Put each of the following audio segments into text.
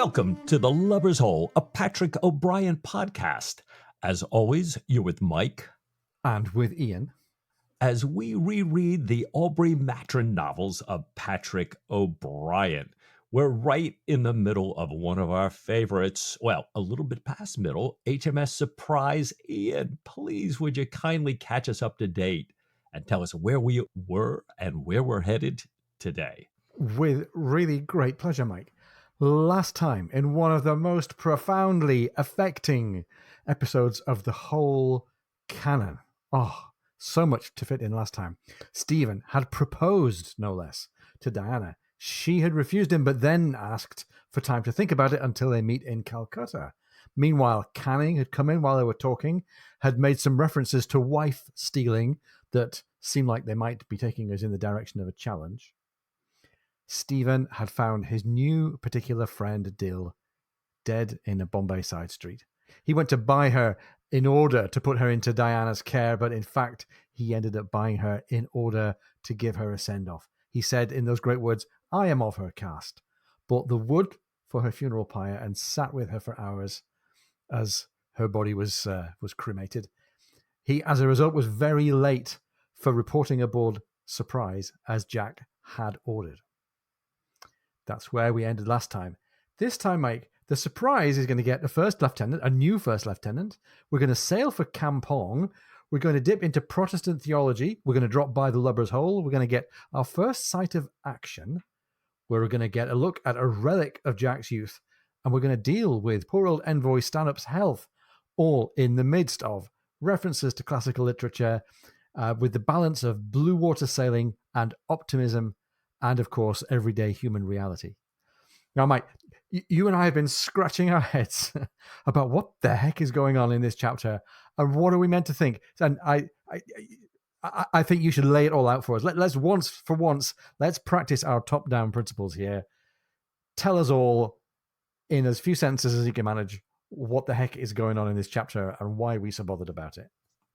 Welcome to the Lubber's Hole, a Patrick O'Brien podcast. As always, you're with Mike. And with Ian. As we reread the Aubrey Maturin novels of Patrick O'Brien. We're right in the middle of one of our favorites, well, a little bit past middle, HMS Surprise. Ian, please, would you kindly catch us up to date and tell us where we were and where we're headed today? With really great pleasure, Mike. Last time, in one of the most profoundly affecting episodes of the whole canon, so much to fit in last time, Stephen had proposed, no less, to Diana. She had refused him, but then asked for time to think about it until they meet in Calcutta. Meanwhile, Canning had come in while they were talking, had made some references to wife stealing that seemed like they might be taking us in the direction of a challenge. Stephen had found his new particular friend, Dill, dead in a Bombay side street. He went to buy her in order to put her into Diana's care, but in fact, he ended up buying her in order to give her a send-off. He said in those great words, "I am of her caste," bought the wood for her funeral pyre and sat with her for hours as her body was cremated. He, as a result, was very late for reporting aboard Surprise, as Jack had ordered. That's where we ended last time. This time, Mike, the Surprise is going to get the first lieutenant, a new first lieutenant. We're going to sail for Kampong. We're going to dip into Protestant theology. We're going to drop by the Lubber's Hole. We're going to get our first sight of action. We're going to get a look at a relic of Jack's youth. And we're going to deal with poor old envoy Stanup's health, all in the midst of references to classical literature, with the balance of blue water sailing and optimism, and, of course, everyday human reality. Now, Mike, you and I have been scratching our heads about what the heck is going on in this chapter, and what are we meant to think? And I think you should lay it all out for us. Let's let's practice our top-down principles here. Tell us all, in as few sentences as you can manage, what the heck is going on in this chapter and why we're so bothered about it.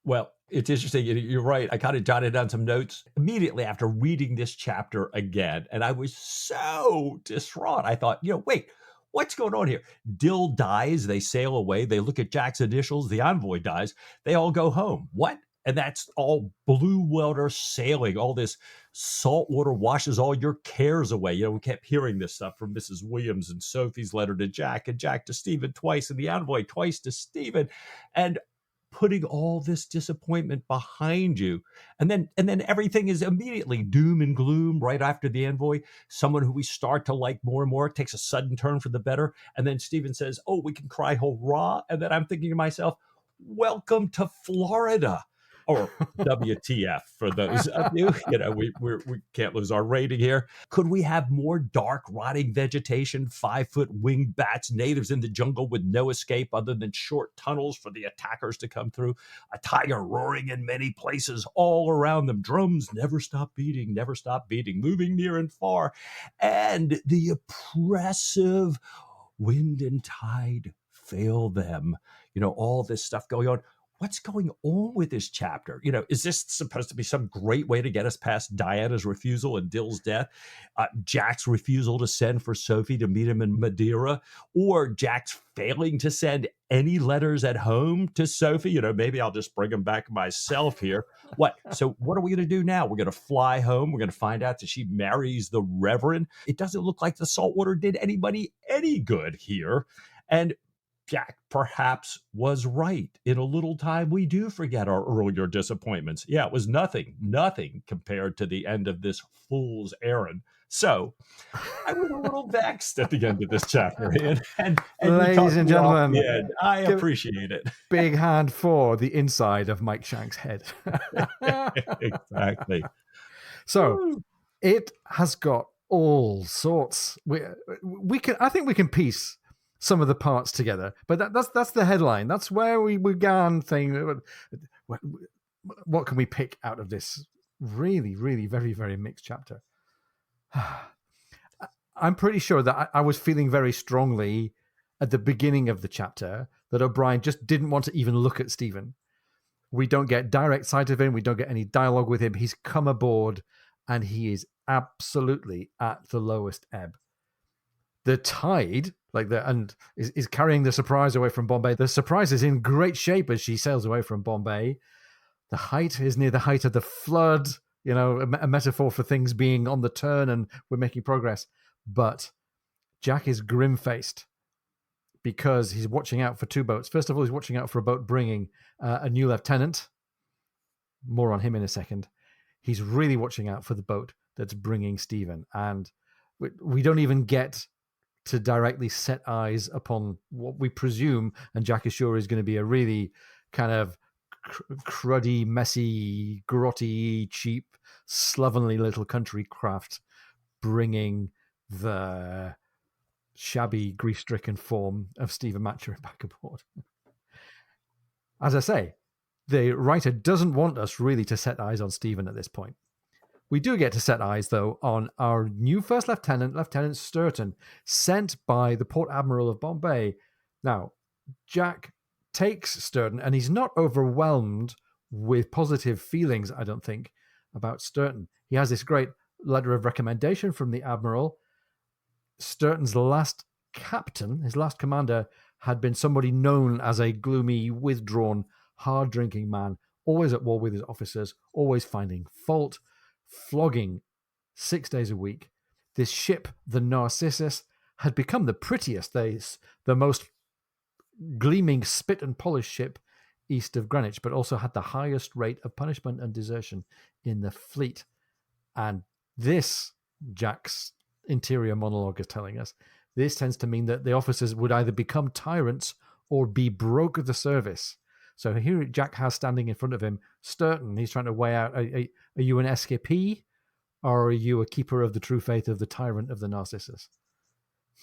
Well, it's interesting. You're right. I kind of jotted down some notes immediately after reading this chapter again. And I was so distraught. I thought, wait, what's going on here? Dill dies. They sail away. They look at Jack's initials. The envoy dies. They all go home. What? And that's all blue water sailing. All this salt water washes all your cares away. We kept hearing this stuff from Mrs. Williams and Sophie's letter to Jack, and Jack to Stephen twice, and the envoy twice to Stephen. And putting all this disappointment behind you. And then everything is immediately doom and gloom right after the envoy. Someone who we start to like more and more takes a sudden turn for the better. And then Stephen says, "Oh, we can cry hurrah." And then I'm thinking to myself, welcome to Florida. Or WTF for those of you. We can't lose our rating here. Could we have more dark, rotting vegetation, 5-foot winged bats, natives in the jungle with no escape other than short tunnels for the attackers to come through, a tiger roaring in many places all around them, drums never stop beating, moving near and far, and the oppressive wind and tide fail them. All this stuff going on. What's going on with this chapter? Is this supposed to be some great way to get us past Diana's refusal and Dill's death, Jack's refusal to send for Sophie to meet him in Madeira, or Jack's failing to send any letters at home to Sophie? Maybe I'll just bring them back myself here. What? So what are we going to do now? We're going to fly home. We're going to find out that she marries the Reverend. It doesn't look like the saltwater did anybody any good here. And Jack perhaps was right. In a little time, we do forget our earlier disappointments. Yeah, it was nothing compared to the end of this fool's errand. So I was a little vexed at the end of this chapter. And ladies and gentlemen, I appreciate it. Big hand for the inside of Mike Shank's head. Exactly. So it has got all sorts. I think we can piece some of the parts together, but that's the headline. That's where we began thing. What can we pick out of this really, really very, very mixed chapter? I'm pretty sure that I was feeling very strongly at the beginning of the chapter that O'Brien just didn't want to even look at Stephen. We don't get direct sight of him. We don't get any dialogue with him. He's come aboard and he is absolutely at the lowest ebb. the tide, is carrying the Surprise away from Bombay. The Surprise is in great shape as she sails away from Bombay. The height is near the height of the flood, a metaphor for things being on the turn and we're making progress. But Jack is grim-faced because he's watching out for two boats. First of all, he's watching out for a boat bringing a new lieutenant. More on him in a second. He's really watching out for the boat that's bringing Stephen. And we don't even get to directly set eyes upon what we presume, and Jack is sure is going to be a really kind of cruddy, messy, grotty, cheap, slovenly little country craft bringing the shabby, grief-stricken form of Stephen Maturin back aboard. As I say, the writer doesn't want us really to set eyes on Stephen at this point. We do get to set eyes, though, on our new first lieutenant, Lieutenant Sturton, sent by the Port Admiral of Bombay. Now, Jack takes Sturton, and he's not overwhelmed with positive feelings, I don't think, about Sturton. He has this great letter of recommendation from the Admiral. Sturton's last captain, his last commander, had been somebody known as a gloomy, withdrawn, hard-drinking man, always at war with his officers, always finding fault, flogging 6 days a week. This ship, the Narcissus, had become the prettiest, the most gleaming, spit and polished ship east of Greenwich, but also had the highest rate of punishment and desertion in the fleet. And this, Jack's interior monologue is telling us, this tends to mean that the officers would either become tyrants or be broke of the service. So here Jack has standing in front of him Sturton. He's trying to weigh out, are you an escapee or are you a keeper of the true faith of the tyrant of the Narcissus?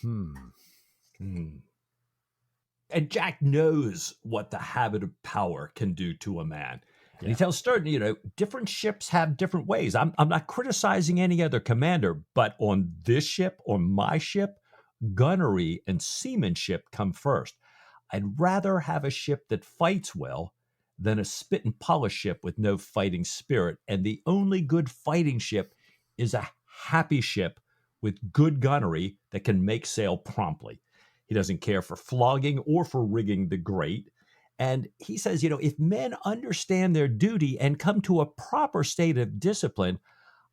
And Jack knows what the habit of power can do to a man. And he tells Sturton, different ships have different ways. I'm not criticizing any other commander, but on this ship, on my ship, gunnery and seamanship come first. I'd rather have a ship that fights well than a spit and polish ship with no fighting spirit. And the only good fighting ship is a happy ship with good gunnery that can make sail promptly. He doesn't care for flogging or for rigging the great. And he says, if men understand their duty and come to a proper state of discipline,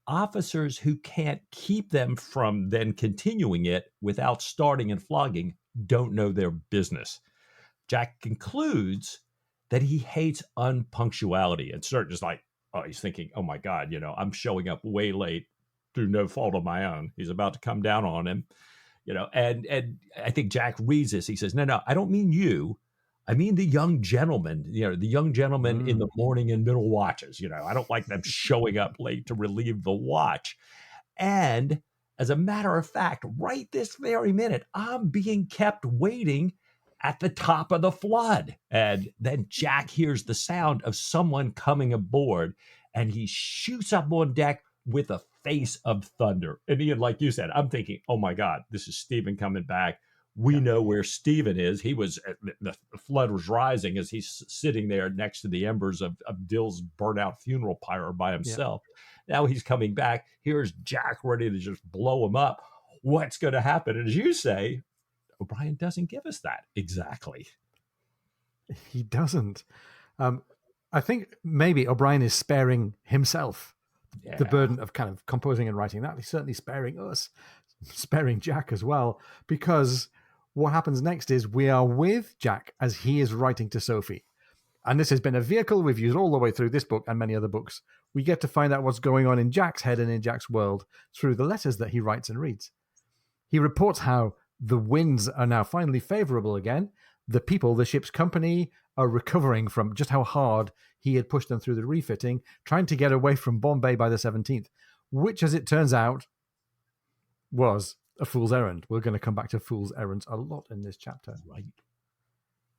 officers who can't keep them from then continuing it without starting and flogging don't know their business. Jack concludes that he hates unpunctuality, and Sturton's like, he's thinking, oh my God, I'm showing up way late through no fault of my own. He's about to come down on him, and I think Jack reads this. He says, no, I don't mean you. I mean the young gentlemen, the young gentlemen in the morning and middle watches. I don't like them showing up late to relieve the watch. And as a matter of fact, right this very minute, I'm being kept waiting at the top of the flood. And then Jack hears the sound of someone coming aboard, and he shoots up on deck with a face of thunder. And Ian, like you said, I'm thinking, oh my God, this is Stephen coming back. We know where Stephen is. The flood was rising as he's sitting there next to the embers of Dill's burnt-out funeral pyre by himself. Yeah. Now he's coming back. Here's Jack ready to just blow him up. What's going to happen? And as you say, O'Brien doesn't give us that exactly. He doesn't. I think maybe O'Brien is sparing himself the burden of kind of composing and writing that. He's certainly sparing us, sparing Jack as well, because what happens next is we are with Jack as he is writing to Sophie. And this has been a vehicle we've used all the way through this book and many other books. We get to find out what's going on in Jack's head and in Jack's world through the letters that he writes and reads. He reports how the winds are now finally favorable again. The people, the ship's company, are recovering from just how hard he had pushed them through the refitting, trying to get away from Bombay by the 17th, which, as it turns out, was a fool's errand. We're going to come back to fool's errands a lot in this chapter. Right.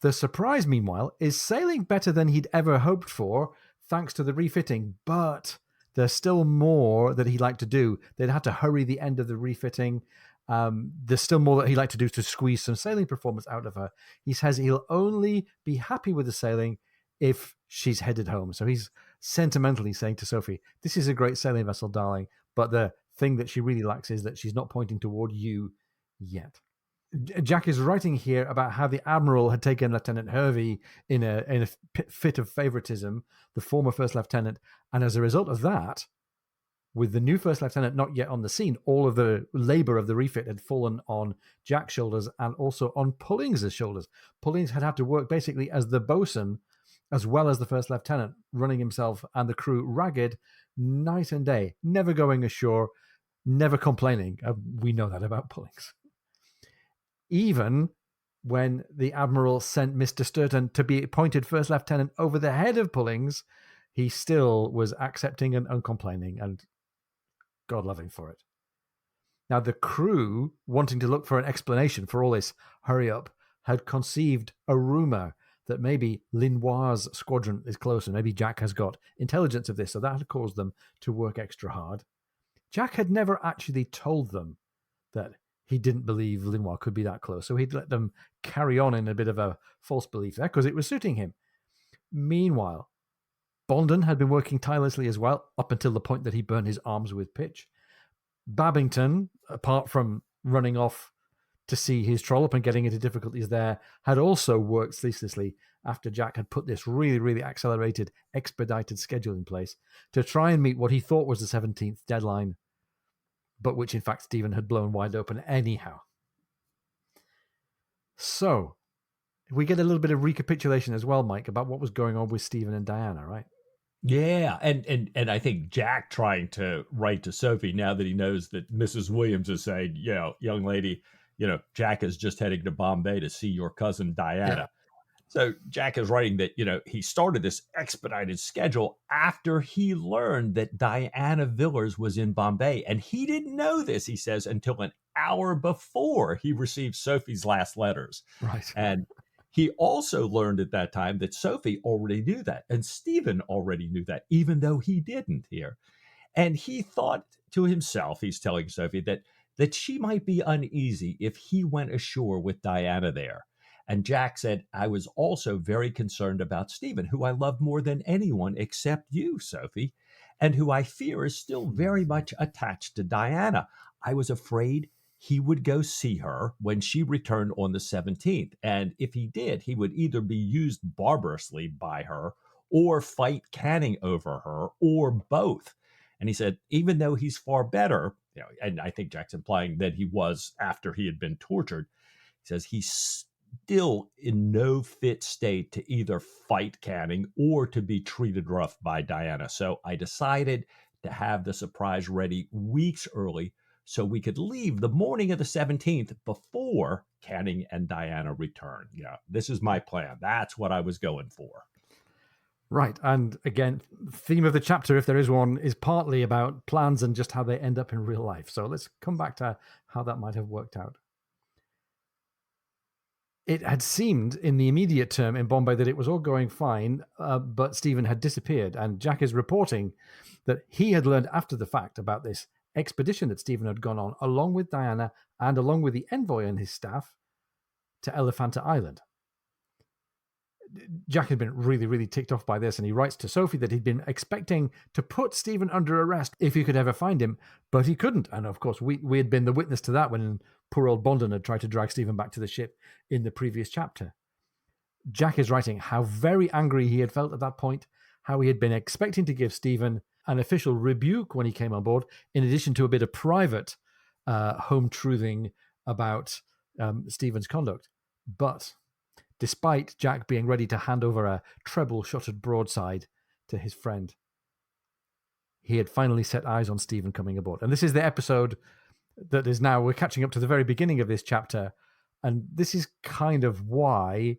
The Surprise, meanwhile, is sailing better than he'd ever hoped for, thanks to the refitting, but there's still more that he'd like to do. They'd had to hurry the end of the refitting. There's still more that he'd like to do to squeeze some sailing performance out of her. He says he'll only be happy with the sailing if she's headed home. So he's sentimentally saying to Sophie, this is a great sailing vessel, darling, but the thing that she really lacks is that she's not pointing toward you yet. Jack is writing here about how the Admiral had taken Lieutenant Hervey in a fit of favoritism, the former First Lieutenant, and as a result of that, with the new First Lieutenant not yet on the scene, all of the labor of the refit had fallen on Jack's shoulders and also on Pullings' shoulders. Pullings had to work basically as the bosun as well as the First Lieutenant, running himself and the crew ragged night and day, never going ashore, never complaining. We know that about Pullings. Even when the Admiral sent Mr. Sturton to be appointed First Lieutenant over the head of Pullings, he still was accepting and uncomplaining and God loving for it. Now, the crew, wanting to look for an explanation for all this hurry up, had conceived a rumor that maybe Linoir's squadron is closer. Maybe Jack has got intelligence of this, so that had caused them to work extra hard. Jack had never actually told them that he didn't believe Linoir could be that close, so he'd let them carry on in a bit of a false belief there because it was suiting him. Meanwhile, Bondon had been working tirelessly as well, up until the point that he burned his arms with pitch. Babington, apart from running off to see his trollop and getting into difficulties there, had also worked ceaselessly after Jack had put this really, really accelerated, expedited schedule in place to try and meet what he thought was the 17th deadline, but which in fact Stephen had blown wide open anyhow. So, we get a little bit of recapitulation as well, Mike, about what was going on with Stephen and Diana, right? Yeah, and I think Jack trying to write to Sophie now that he knows that Mrs. Williams is saying, young lady, Jack is just heading to Bombay to see your cousin Diana. Yeah. So Jack is writing that, he started this expedited schedule after he learned that Diana Villars was in Bombay. And he didn't know this, he says, until an hour before he received Sophie's last letters. Right. And he also learned at that time that Sophie already knew that, and Stephen already knew that, even though he didn't here. And he thought to himself, he's telling Sophie, that she might be uneasy if he went ashore with Diana there. And Jack said, I was also very concerned about Stephen, who I love more than anyone except you, Sophie, and who I fear is still very much attached to Diana. I was afraid he would go see her when she returned on the 17th. And if he did, he would either be used barbarously by her or fight Canning over her or both. And he said, even though he's far better, and I think Jack's implying that he was after he had been tortured, he says he's still in no fit state to either fight Canning or to be treated rough by Diana. So I decided to have the surprise ready weeks early so we could leave the morning of the 17th before Canning and Diana return. Yeah, this is my plan. That's what I was going for. Right. And again, the theme of the chapter, if there is one, is partly about plans and just how they end up in real life. So let's come back to how that might have worked out. It had seemed in the immediate term in Bombay that it was all going fine, but Stephen had disappeared. And Jack is reporting that he had learned after the fact about this expedition that Stephen had gone on, along with Diana and along with the envoy and his staff, to Elephanta Island. Jack had been really, really ticked off by this, and he writes to Sophie that he'd been expecting to put Stephen under arrest if he could ever find him, but he couldn't. And of course, we had been the witness to that when poor old Bondon had tried to drag Stephen back to the ship in the previous chapter. Jack is writing how very angry he had felt at that point, how he had been expecting to give Stephen an official rebuke when he came on board, in addition to a bit of private home-truthing about Stephen's conduct. But despite Jack being ready to hand over a treble-shotted broadside to his friend, he had finally set eyes on Stephen coming aboard. And this is the episode that is now, we're catching up to the very beginning of this chapter, and this is kind of why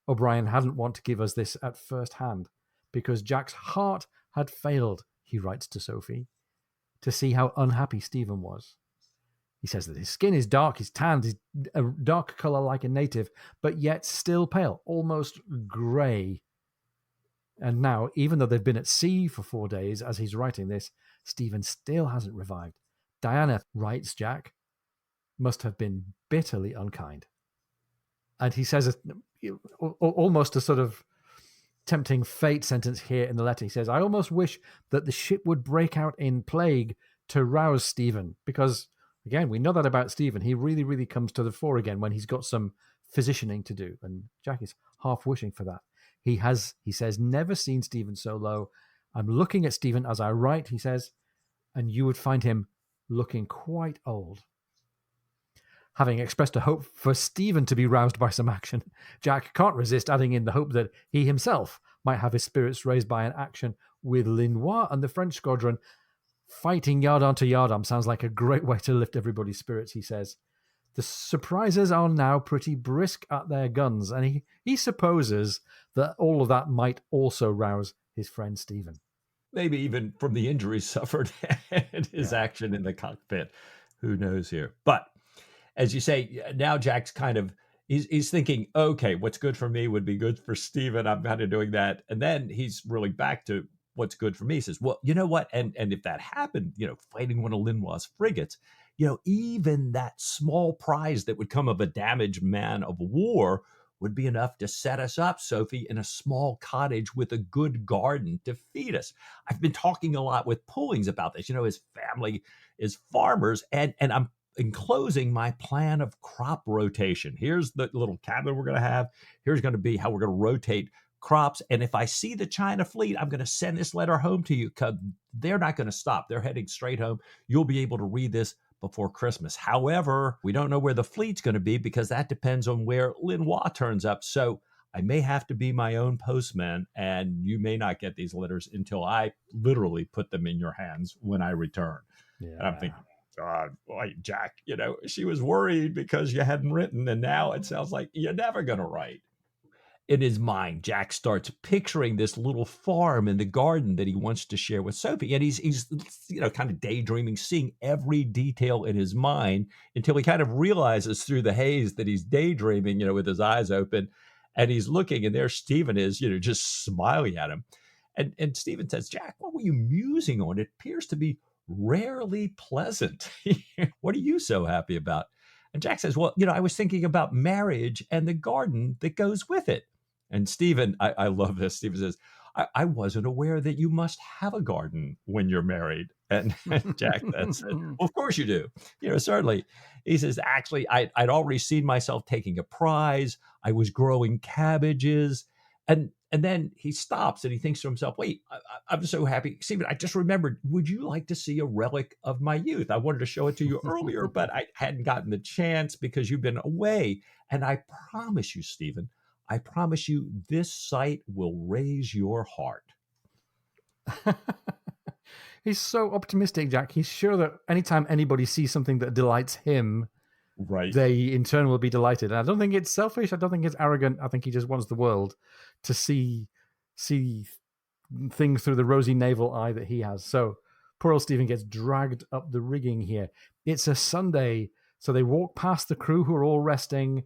O'Brien hadn't want to give us this at first hand, because Jack's heart had failed, he writes to Sophie, to see how unhappy Stephen was. He says that his skin is dark, he's tanned, he's a dark colour like a native, but yet still pale, almost grey. And now, even though they've been at sea for 4 days, as he's writing this, Stephen still hasn't revived. Diana, writes Jack, must have been bitterly unkind. And he says almost a sort of tempting fate sentence here in the letter. He says, I almost wish that the ship would break out in plague to rouse Stephen, because Again, we know that about Stephen. He really, really comes to the fore again when he's got some physicianing to do. And Jack is half wishing for that. He says, never seen Stephen so low. I'm looking at Stephen as I write, he says, and you would find him looking quite old. Having expressed a hope for Stephen to be roused by some action, Jack can't resist adding in the hope that he himself might have his spirits raised by an action with Linois and the French squadron. Fighting yardarm to yardarm sounds like a great way to lift everybody's spirits, he says. The surprisers are now pretty brisk at their guns, and he supposes that all of that might also rouse his friend Stephen. Maybe even from the injuries suffered and his action in the cockpit. Who knows here? But as you say, now Jack's kind of, he's thinking, okay, what's good for me would be good for Stephen. I'm kind of doing that. And then he's really back to what's good for me. He says, well, you know what? And if that happened, fighting one of Linois' frigates, even that small prize that would come of a damaged man of war would be enough to set us up, Sophie, in a small cottage with a good garden to feed us. I've been talking a lot with Pullings about this. His family is farmers, and I'm enclosing my plan of crop rotation. Here's the little cabin we're going to have. Here's going to be how we're going to rotate crops. And if I see the China fleet, I'm going to send this letter home to you because they're not going to stop. They're heading straight home. You'll be able to read this before Christmas. However, we don't know where the fleet's going to be because that depends on where Linois turns up. So I may have to be my own postman, and you may not get these letters until I literally put them in your hands when I return. Yeah. And I'm thinking, God, boy, Jack, she was worried because you hadn't written, and now it sounds like you're never going to write. In his mind, Jack starts picturing this little farm in the garden that he wants to share with Sophie. And he's kind of daydreaming, seeing every detail in his mind until he kind of realizes through the haze that he's daydreaming, with his eyes open. And he's looking, and there Stephen is, just smiling at him. And Stephen says, Jack, what were you musing on? It appears to be rarely pleasant. What are you so happy about? And Jack says, well, I was thinking about marriage and the garden that goes with it. And Stephen, I love this. Stephen says, I wasn't aware that you must have a garden when you're married. And Jack then said, well, of course you do. Certainly. He says, actually, I'd already seen myself taking a prize. I was growing cabbages. And then he stops and he thinks to himself, wait, I'm so happy. Stephen, I just remembered, would you like to see a relic of my youth? I wanted to show it to you earlier, but I hadn't gotten the chance because you've been away. And I promise you, Stephen, I promise you this sight will raise your heart. He's so optimistic, Jack. He's sure that anytime anybody sees something that delights him, right, they in turn will be delighted. And I don't think it's selfish. I don't think it's arrogant. I think he just wants the world to see things through the rosy navel eye that he has. So poor old Stephen gets dragged up the rigging here. It's a Sunday, so they walk past the crew who are all resting.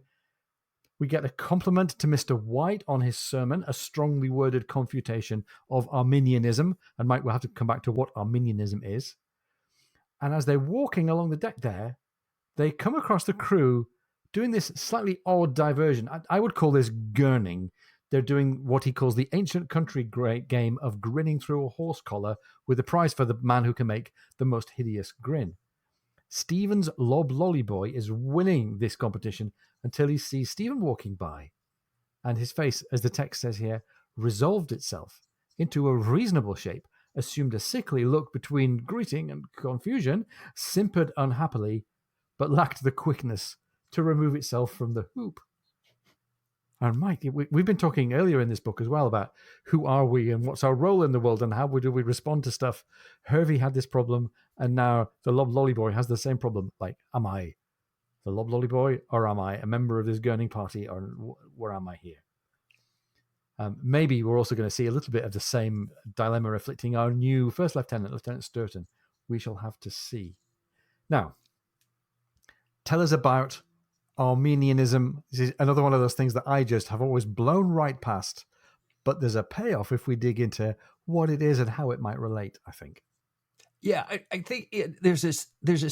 We get a compliment to Mr. White on his sermon, a strongly worded confutation of Arminianism. And Mike will have to come back to what Arminianism is. And as they're walking along the deck there, they come across the crew doing this slightly odd diversion. I would call this gurning. They're doing what he calls the ancient country game of grinning through a horse collar with a prize for the man who can make the most hideous grin. Stephen's loblolly boy is winning this competition until he sees Stephen walking by. And his face, as the text says here, resolved itself into a reasonable shape, assumed a sickly look between greeting and confusion, simpered unhappily, but lacked the quickness to remove itself from the hoop. And Mike, we've been talking earlier in this book as well about who are we and what's our role in the world and how do we respond to stuff. Hervey had this problem, and now the loblolly boy has the same problem. Like, am I the loblolly boy, or am I a member of this gurning party, or where am I here? Maybe we're also going to see a little bit of the same dilemma afflicting our new first lieutenant, Lieutenant Sturton. We shall have to see. Now, tell us about Arminianism. This is another one of those things that I just have always blown right past, but there's a payoff if we dig into what it is and how it might relate, I think. Yeah, I think there's this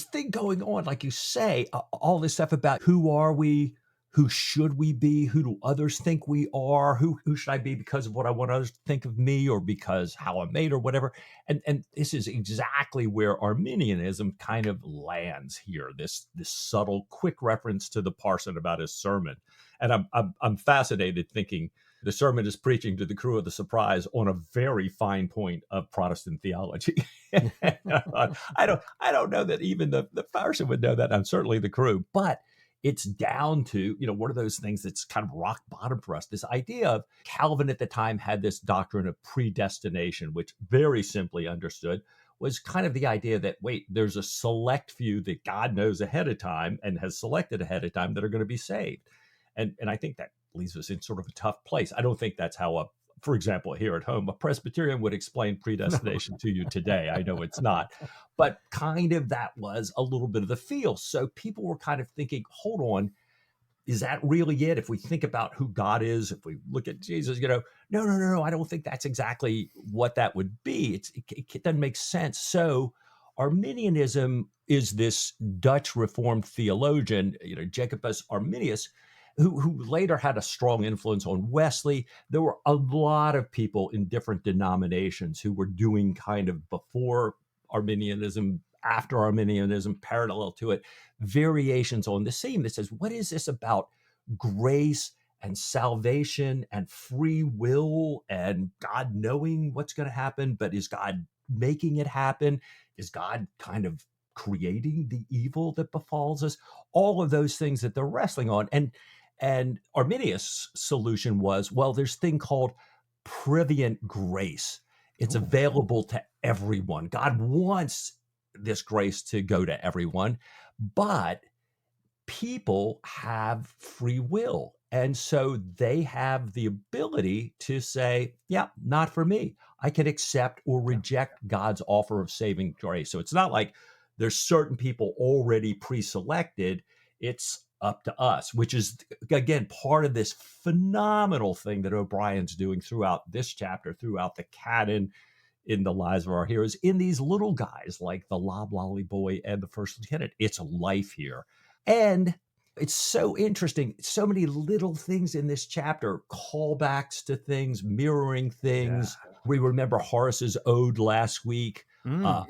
thing going on, like you say, all this stuff about who are we, who should we be? Who do others think we are? Who should I be because of what I want others to think of me, or because how I'm made, or whatever? And this is exactly where Arminianism kind of lands here. This subtle, quick reference to the parson about his sermon, and I'm fascinated thinking the sermon is preaching to the crew of the Surprise on a very fine point of Protestant theology. I don't know that even the parson would know that. I'm certainly the crew, but it's down to, one of those things that's kind of rock bottom for us. This idea of Calvin at the time had this doctrine of predestination, which very simply understood was kind of the idea that, wait, there's a select few that God knows ahead of time and has selected ahead of time that are going to be saved. And I think that leaves us in sort of a tough place. I don't think that's how for example, here at home, a Presbyterian would explain predestination to you today. I know it's not, but kind of that was a little bit of the feel. So people were kind of thinking, hold on, is that really it? If we think about who God is, if we look at Jesus, no, I don't think that's exactly what that would be. It doesn't make sense. So Arminianism is this Dutch Reformed theologian, Jacobus Arminius, who later had a strong influence on Wesley. There were a lot of people in different denominations who were doing kind of before Arminianism, after Arminianism, parallel to it, variations on the theme that says, what is this about grace and salvation and free will and God knowing what's going to happen, but is God making it happen? Is God kind of creating the evil that befalls us? All of those things that they're wrestling on. And Arminius' solution was, well, there's a thing called prevenient grace. It's available to everyone. God wants this grace to go to everyone, but people have free will. And so they have the ability to say, yeah, not for me. I can accept or reject God's offer of saving grace. So it's not like there's certain people already pre-selected. It's up to us, which is, again, part of this phenomenal thing that O'Brien's doing throughout this chapter, throughout the canon, in the lives of our heroes, in these little guys like the Loblolly boy and the first lieutenant. It's a life here. And it's so interesting. So many little things in this chapter, callbacks to things, mirroring things. Yeah. We remember Horace's ode last week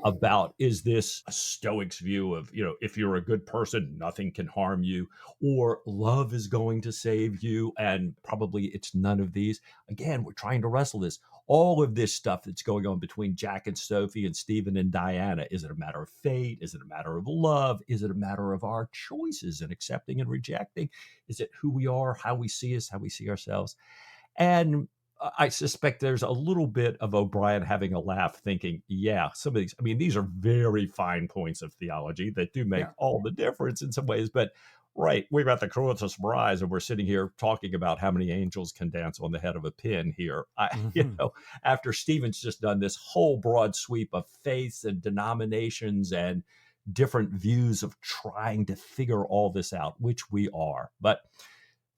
about, is this a Stoic's view of, if you're a good person, nothing can harm you, or love is going to save you, and probably it's none of these. Again, we're trying to wrestle this. All of this stuff that's going on between Jack and Sophie and Stephen and Diana. Is it a matter of fate? Is it a matter of love? Is it a matter of our choices and accepting and rejecting? Is it who we are, how we see us, how we see ourselves? And I suspect there's a little bit of O'Brien having a laugh thinking, yeah, some of these, these are very fine points of theology that do make all the difference in some ways. But right, we've got the crew of the Surprise, and we're sitting here talking about how many angels can dance on the head of a pin here. After Stephen's just done this whole broad sweep of faiths and denominations and different views of trying to figure all this out, which we are. But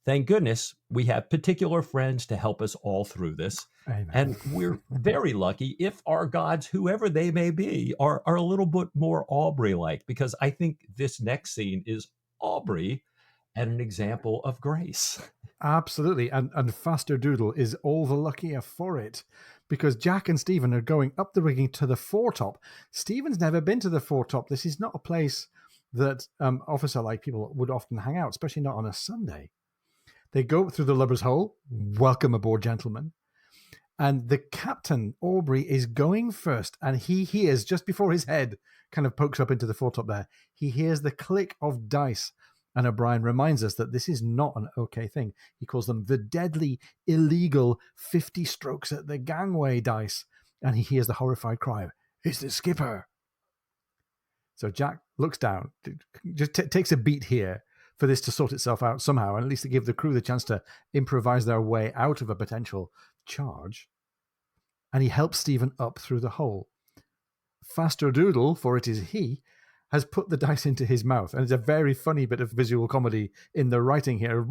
thank goodness we have particular friends to help us all through this. Amen. And we're very lucky if our gods, whoever they may be, are a little bit more Aubrey-like, because I think this next scene is Aubrey and an example of grace. Absolutely. And Faster Doodle is all the luckier for it, because Jack and Stephen are going up the rigging to the foretop. Stephen's never been to the foretop. This is not a place that officer-like people would often hang out, especially not on a Sunday. They go through the lubber's hole. Welcome aboard, gentlemen. And the captain, Aubrey, is going first, and he hears, just before his head kind of pokes up into the foretop there, he hears the click of dice. And O'Brien reminds us that this is not an okay thing. He calls them the deadly, illegal 50 strokes at the gangway dice. And he hears the horrified cry, "It's the skipper." So Jack looks down, just takes a beat here for this to sort itself out somehow, and at least to give the crew the chance to improvise their way out of a potential charge. And he helps Stephen up through the hole. Faster Doodle, for it is he, has put the dice into his mouth. And it's a very funny bit of visual comedy in the writing here.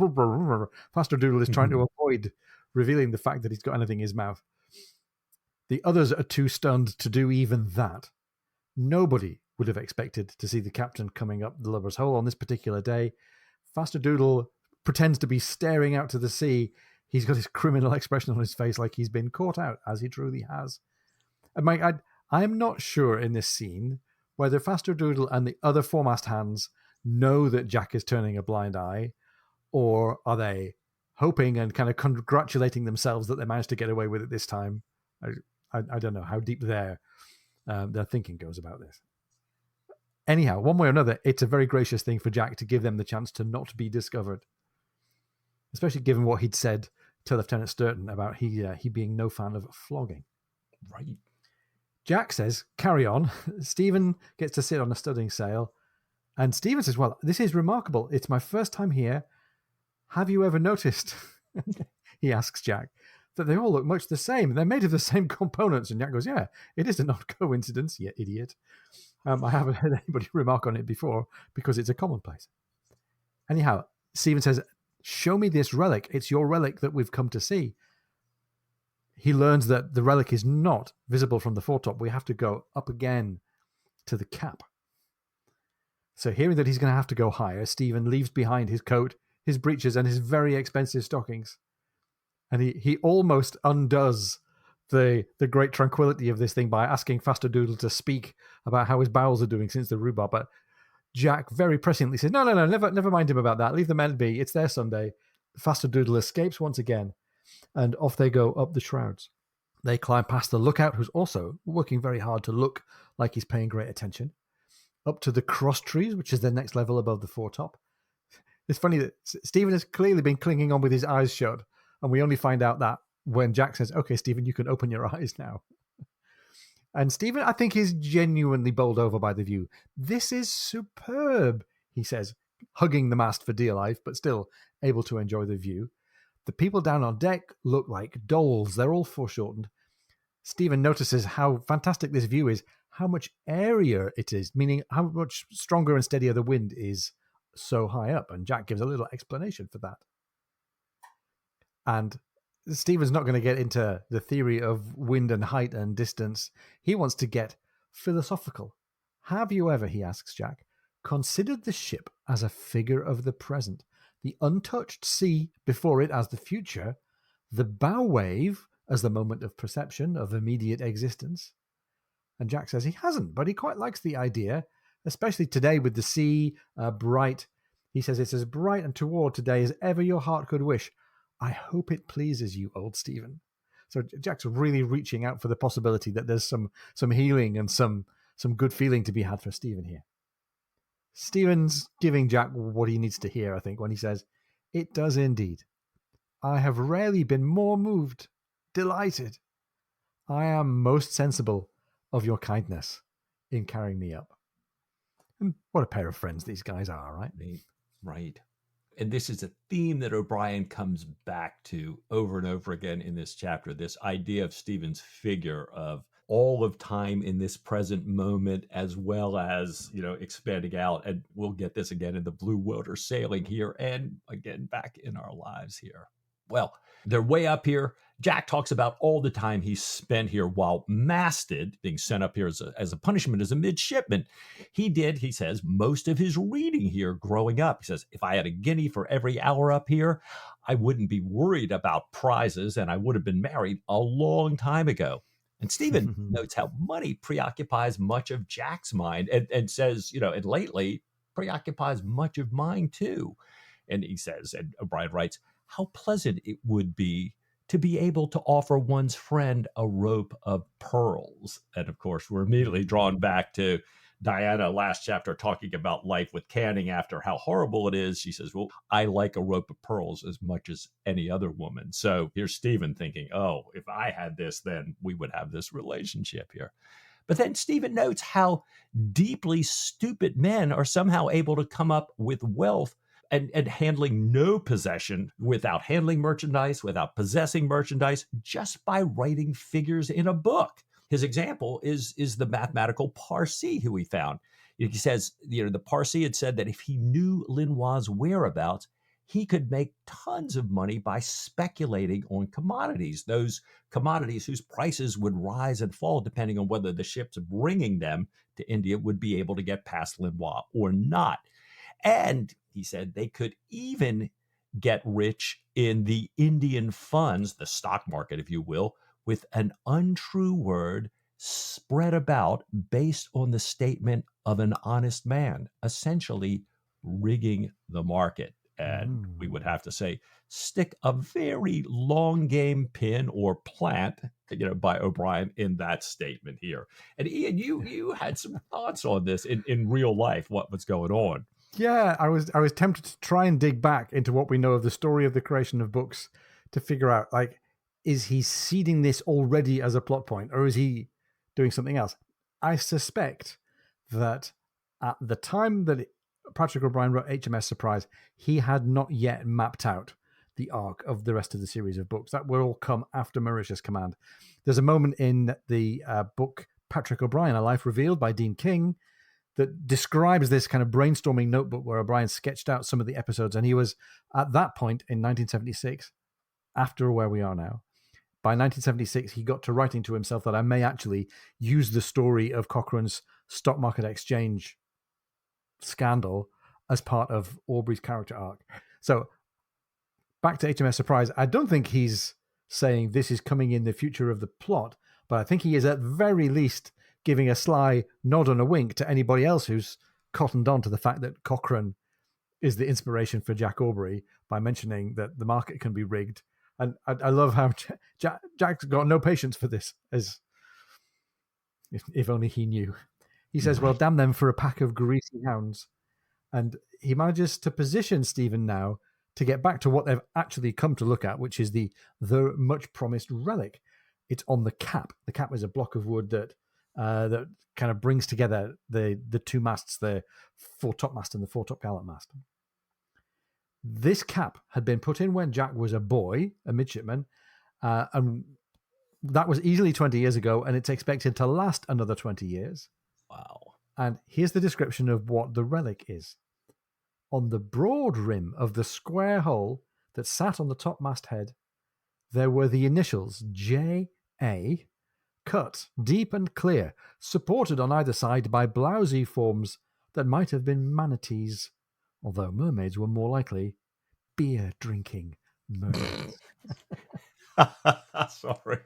Faster Doodle is trying to avoid revealing the fact that he's got anything in his mouth. The others are too stunned to do even that. Nobody would have expected to see the captain coming up the lubber's hole on this particular day. Faster Doodle pretends to be staring out to the sea. He's got his criminal expression on his face like he's been caught out, as he truly has. And Mike, I'm not sure in this scene whether Faster Doodle and the other foremast hands know that Jack is turning a blind eye, or are they hoping and kind of congratulating themselves that they managed to get away with it this time? I don't know how deep their thinking goes about this. Anyhow, one way or another, it's a very gracious thing for Jack to give them the chance to not be discovered, especially given what he'd said to Lieutenant Sturton about he being no fan of flogging. Right. Jack says, carry on. Stephen gets to sit on a studding sail. And Stephen says, well, this is remarkable. It's my first time here. Have you ever noticed, he asks Jack, that they all look much the same? They're made of the same components. And Jack goes, yeah, it is not a coincidence, you idiot. I haven't heard anybody remark on it before because it's a commonplace. Anyhow, Stephen says, show me this relic. It's your relic that we've come to see. He learns that the relic is not visible from the foretop. We have to go up again to the cap. So hearing that he's going to have to go higher, Stephen leaves behind his coat, his breeches, and his very expensive stockings. And he almost undoes the great tranquility of this thing by asking Faster Doodle to speak about how his bowels are doing since the rhubarb. But Jack very presciently says, no, never mind him about that. Leave the men be. It's their Sunday. Faster Doodle escapes once again, and off they go up the shrouds. They climb past the lookout, who's also working very hard to look like he's paying great attention, up to the cross trees, which is the next level above the foretop. It's funny that Stephen has clearly been clinging on with his eyes shut, and we only find out that when Jack says, okay, Stephen, you can open your eyes now. And Stephen, I think, is genuinely bowled over by the view. This is superb, he says, hugging the mast for dear life, but still able to enjoy the view. The people down on deck look like dolls. They're all foreshortened. Stephen notices how fantastic this view is, how much airier it is, meaning how much stronger and steadier the wind is so high up. And Jack gives a little explanation for that. And Stephen's not going to get into the theory of wind and height and distance. He wants to get philosophical. Have you ever, he asks Jack, considered the ship as a figure of the present, the untouched sea before it as the future, the bow wave as the moment of perception of immediate existence? And Jack says he hasn't, but he quite likes the idea, especially today with the sea bright. He says it's as bright and toward today as ever your heart could wish. I hope it pleases you, old Stephen. So Jack's really reaching out for the possibility that there's some healing and some good feeling to be had for Stephen here. Stephen's giving Jack what he needs to hear, I think, when he says, it does indeed. I have rarely been more moved, delighted. I am most sensible of your kindness in carrying me up. And what a pair of friends these guys are, right? Right. And this is a theme that O'Brien comes back to over and over again in this chapter, this idea of Stephen's figure of all of time in this present moment, as well as, expanding out. And we'll get this again in the blue water sailing here and again back in our lives here. Well, they're way up here. Jack talks about all the time he spent here while masted, being sent up here as a punishment as a midshipman. He says, most of his reading here growing up. He says, if I had a guinea for every hour up here, I wouldn't be worried about prizes, and I would have been married a long time ago. And Stephen notes how money preoccupies much of Jack's mind and says, and lately preoccupies much of mine too. And he says, and O'Brien writes, how pleasant it would be to be able to offer one's friend a rope of pearls. And of course, we're immediately drawn back to Diana last chapter talking about life with Canning after how horrible it is. She says, well, I like a rope of pearls as much as any other woman. So here's Stephen thinking, oh, if I had this, then we would have this relationship here. But then Stephen notes how deeply stupid men are somehow able to come up with wealth and handling no possession without handling merchandise, without possessing merchandise, just by writing figures in a book. His example is the mathematical Parsi who he found. He says, the Parsi had said that if he knew Linois' whereabouts, he could make tons of money by speculating on commodities, those commodities whose prices would rise and fall depending on whether the ships bringing them to India would be able to get past Linois or not. And he said they could even get rich in the Indian funds, the stock market, if you will, with an untrue word spread about based on the statement of an honest man, essentially rigging the market. And we would have to say, stick a very long game pin or plant, by O'Brien in that statement here. And Ian, you had some thoughts on this in real life, what was going on. Yeah, I was tempted to try and dig back into what we know of the story of the creation of books to figure out, like, is he seeding this already as a plot point, or is he doing something else? I suspect that at the time that Patrick O'Brien wrote HMS Surprise, he had not yet mapped out the arc of the rest of the series of books. That will all come after Mauritius Command. There's a moment in the book Patrick O'Brien, A Life Revealed by Dean King, that describes this kind of brainstorming notebook where O'Brien sketched out some of the episodes. And he was, at that point in 1976, after where we are now, by 1976, he got to writing to himself that I may actually use the story of Cochrane's stock market exchange scandal as part of Aubrey's character arc. So back to HMS Surprise, I don't think he's saying this is coming in the future of the plot, but I think he is at very least giving a sly nod and a wink to anybody else who's cottoned on to the fact that Cochrane is the inspiration for Jack Aubrey by mentioning that the market can be rigged. And I love how Jack's got no patience for this, as if only he knew. He says, well, damn them for a pack of greasy hounds. And he manages to position Stephen now to get back to what they've actually come to look at, which is the much promised relic. It's on the cap. The cap is a block of wood that kind of brings together the two masts, the foretop mast and the foretop gallant mast. This cap had been put in when Jack was a boy, a midshipman, and that was easily 20 years ago, and it's expected to last another 20 years. Wow. And here's the description of what the relic is. On the broad rim of the square hull that sat on the topmast head, there were the initials J.A., cut deep and clear, supported on either side by blousy forms that might have been manatees, although mermaids were more likely beer-drinking mermaids. Sorry.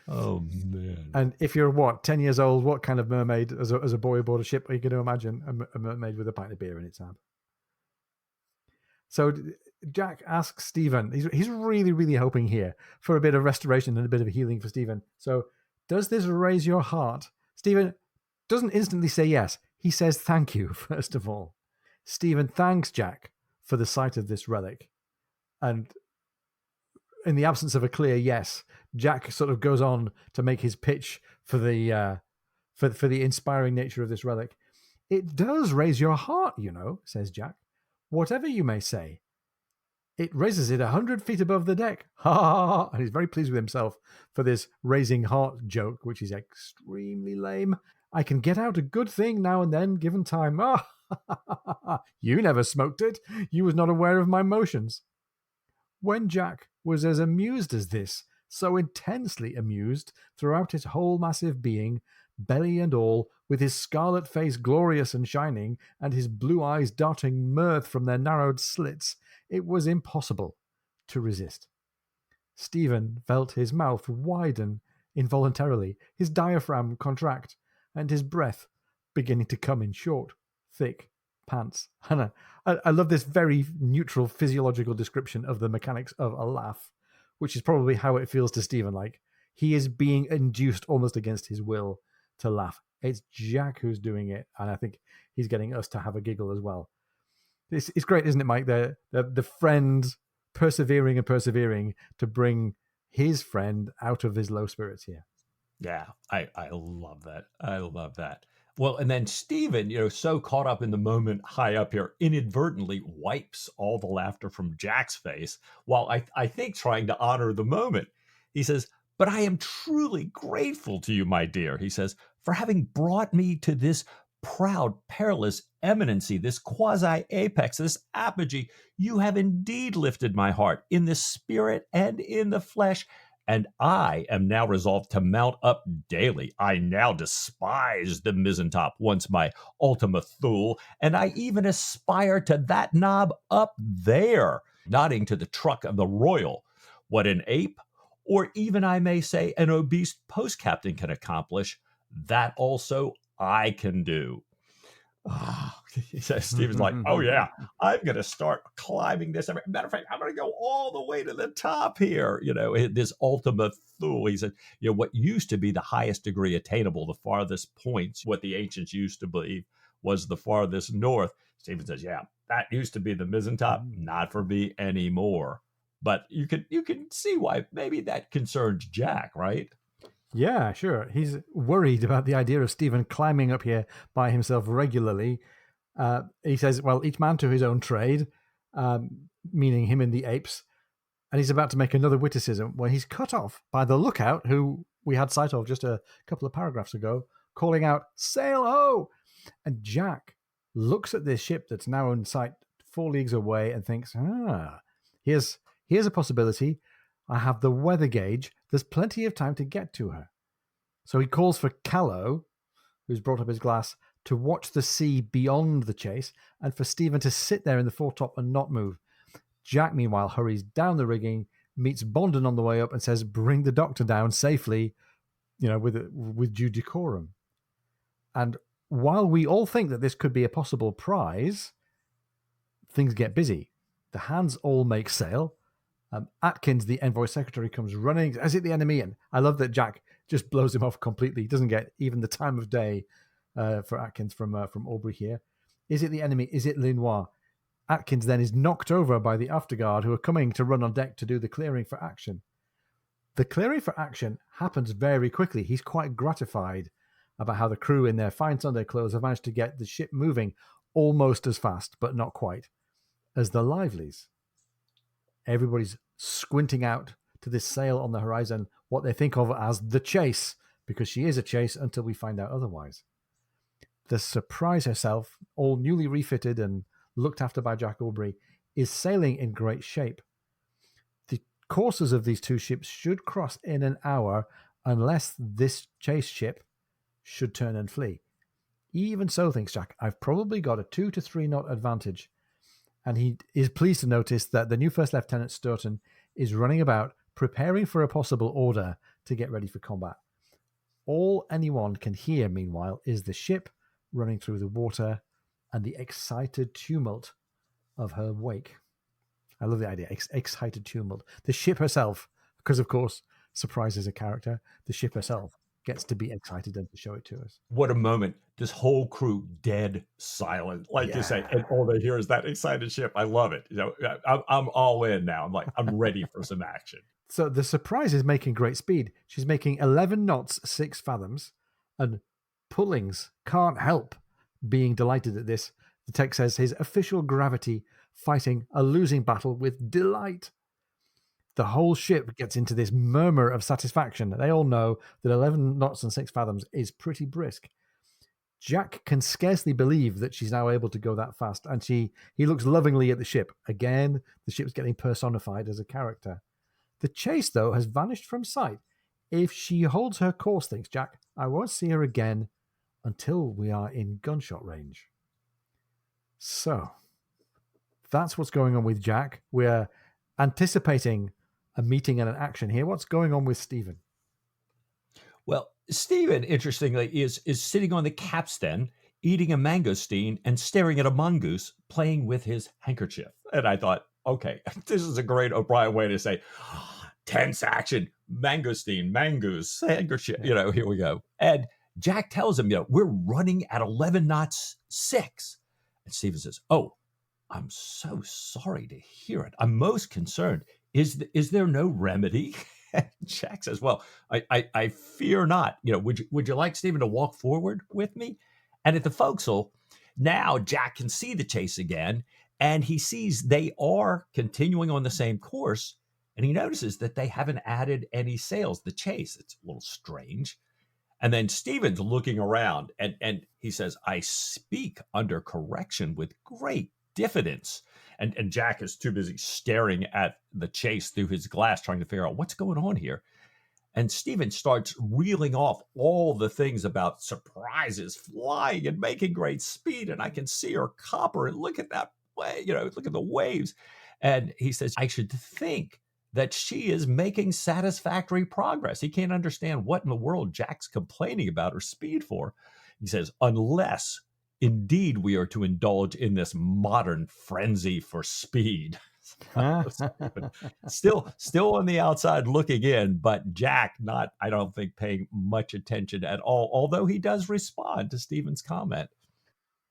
Oh, man. And if you're, 10 years old, what kind of mermaid, as a boy aboard a ship, are you going to imagine a mermaid with a pint of beer in its hand? So Jack asks Stephen, he's really, really hoping here for a bit of restoration and a bit of healing for Stephen. So does this raise your heart? Stephen doesn't instantly say yes. He says thank you, first of all. Stephen thanks Jack for the sight of this relic. And in the absence of a clear yes, Jack sort of goes on to make his pitch for the for the inspiring nature of this relic. It does raise your heart, says Jack. Whatever you may say. It raises it 100 feet above the deck. Ha ha ha! And he's very pleased with himself for this raising heart joke, which is extremely lame. I can get out a good thing now and then, given time. Ah, you never smoked it. You was not aware of my motions. When Jack was as amused as this, so intensely amused throughout his whole massive being, belly and all, with his scarlet face glorious and shining, and his blue eyes darting mirth from their narrowed slits, it was impossible to resist. Stephen felt his mouth widen involuntarily, his diaphragm contract, and his breath beginning to come in short, thick pants. And I love this very neutral physiological description of the mechanics of a laugh, which is probably how it feels to Stephen. Like, he is being induced almost against his will to laugh. It's Jack who's doing it, and I think he's getting us to have a giggle as well. It's great, isn't it, Mike? The friend persevering to bring his friend out of his low spirits here. Yeah, I love that. I love that. Well, and then Stephen, so caught up in the moment high up here, inadvertently wipes all the laughter from Jack's face, while I think trying to honor the moment. He says, but I am truly grateful to you, my dear, he says, for having brought me to this proud, perilous eminency, this quasi-apex, this apogee. You have indeed lifted my heart in the spirit and in the flesh, and I am now resolved to mount up daily. I now despise the mizentop, once my Ultima Thule, and I even aspire to that knob up there, nodding to the truck of the Royal. What an ape, or even I may say an obese post captain can accomplish, that also I can do. Ah, Stephen's like, oh yeah, I'm going to start climbing this. Matter of fact, I'm going to go all the way to the top here. This Ultima Thule. He said, what used to be the highest degree attainable, the farthest points, what the ancients used to believe was the farthest north. Stephen says, yeah, that used to be the mizentop, not for me anymore. But you can see why maybe that concerns Jack, right? Yeah, sure. He's worried about the idea of Stephen climbing up here by himself regularly. He says, well, each man to his own trade, meaning him and the apes. And he's about to make another witticism when he's cut off by the lookout, who we had sight of just a couple of paragraphs ago, calling out, "Sail ho!" And Jack looks at this ship that's now in sight 4 leagues away and thinks, here's a possibility. I have the weather gauge. There's plenty of time to get to her. So he calls for Callow, who's brought up his glass, to watch the sea beyond the chase, and for Stephen to sit there in the foretop and not move. Jack, meanwhile, hurries down the rigging, meets Bondon on the way up, and says, "Bring the doctor down safely," with due decorum. And while we all think that this could be a possible prize, things get busy. The hands all make sail. Atkins, the envoy secretary, comes running. Is it the enemy? And I love that Jack just blows him off completely. He doesn't get even the time of day for Atkins from Aubrey here. Is it the enemy? Is it Linois? Atkins then is knocked over by the afterguard, who are coming to run on deck to do the clearing for action. The clearing for action happens very quickly. He's quite gratified about how the crew in their fine Sunday clothes have managed to get the ship moving almost as fast, but not quite, as the Livelies. Everybody's squinting out to this sail on the horizon, what they think of as the chase, because she is a chase until we find out otherwise. The Surprise herself, all newly refitted and looked after by Jack Aubrey, is sailing in great shape. The courses of these two ships should cross in an hour, unless this chase ship should turn and flee. Even so, thinks Jack, I've probably got a 2 to 3 knot advantage. And he is pleased to notice that the new First Lieutenant Sturton is running about, preparing for a possible order to get ready for combat. All anyone can hear, meanwhile, is the ship running through the water and the excited tumult of her wake. I love the idea, excited tumult. The ship herself, because of course, Surprise is a character, the ship herself gets to be excited and to show it to us. What a moment. This whole crew dead silent, like you say, and all they hear is that excited ship. I love it. I'm all in now. I'm ready for some action. So the Surprise is making great speed. She's making 11 knots, 6 fathoms, and Pullings can't help being delighted at this. The text says his official gravity fighting a losing battle with delight. The whole ship gets into this murmur of satisfaction. They all know that 11 knots and 6 fathoms is pretty brisk. Jack can scarcely believe that she's now able to go that fast, and he looks lovingly at the ship. Again, the ship's getting personified as a character. The chase, though, has vanished from sight. If she holds her course, thinks Jack, I won't see her again until we are in gunshot range. So, that's what's going on with Jack. We're anticipating a meeting and an action here. What's going on with Stephen? Well, Stephen, interestingly, is sitting on the capstan, eating a mangosteen and staring at a mongoose, playing with his handkerchief. And I thought, okay, this is a great O'Brien way to say, tense action, mangosteen, mangoose, handkerchief, here we go. And Jack tells him, we're running at 11 knots 6. And Stephen says, oh, I'm so sorry to hear it. I'm most concerned. Is there no remedy? Jack says, well, I fear not. Would you like Stephen to walk forward with me? And at the forecastle, now Jack can see the chase again, and he sees they are continuing on the same course, and he notices that they haven't added any sails. The chase, it's a little strange. And then Stephen's looking around, and he says, I speak under correction with great diffidence. And Jack is too busy staring at the chase through his glass, trying to figure out what's going on here. And Stephen starts reeling off all the things about surprises, flying and making great speed. And I can see her copper and look at that way, look at the waves. And he says, I should think that she is making satisfactory progress. He can't understand what in the world Jack's complaining about her speed for. He says, unless indeed we are to indulge in this modern frenzy for speed. Still on the outside looking in, but Jack not, I don't think, paying much attention at all, although he does respond to Stephen's comment.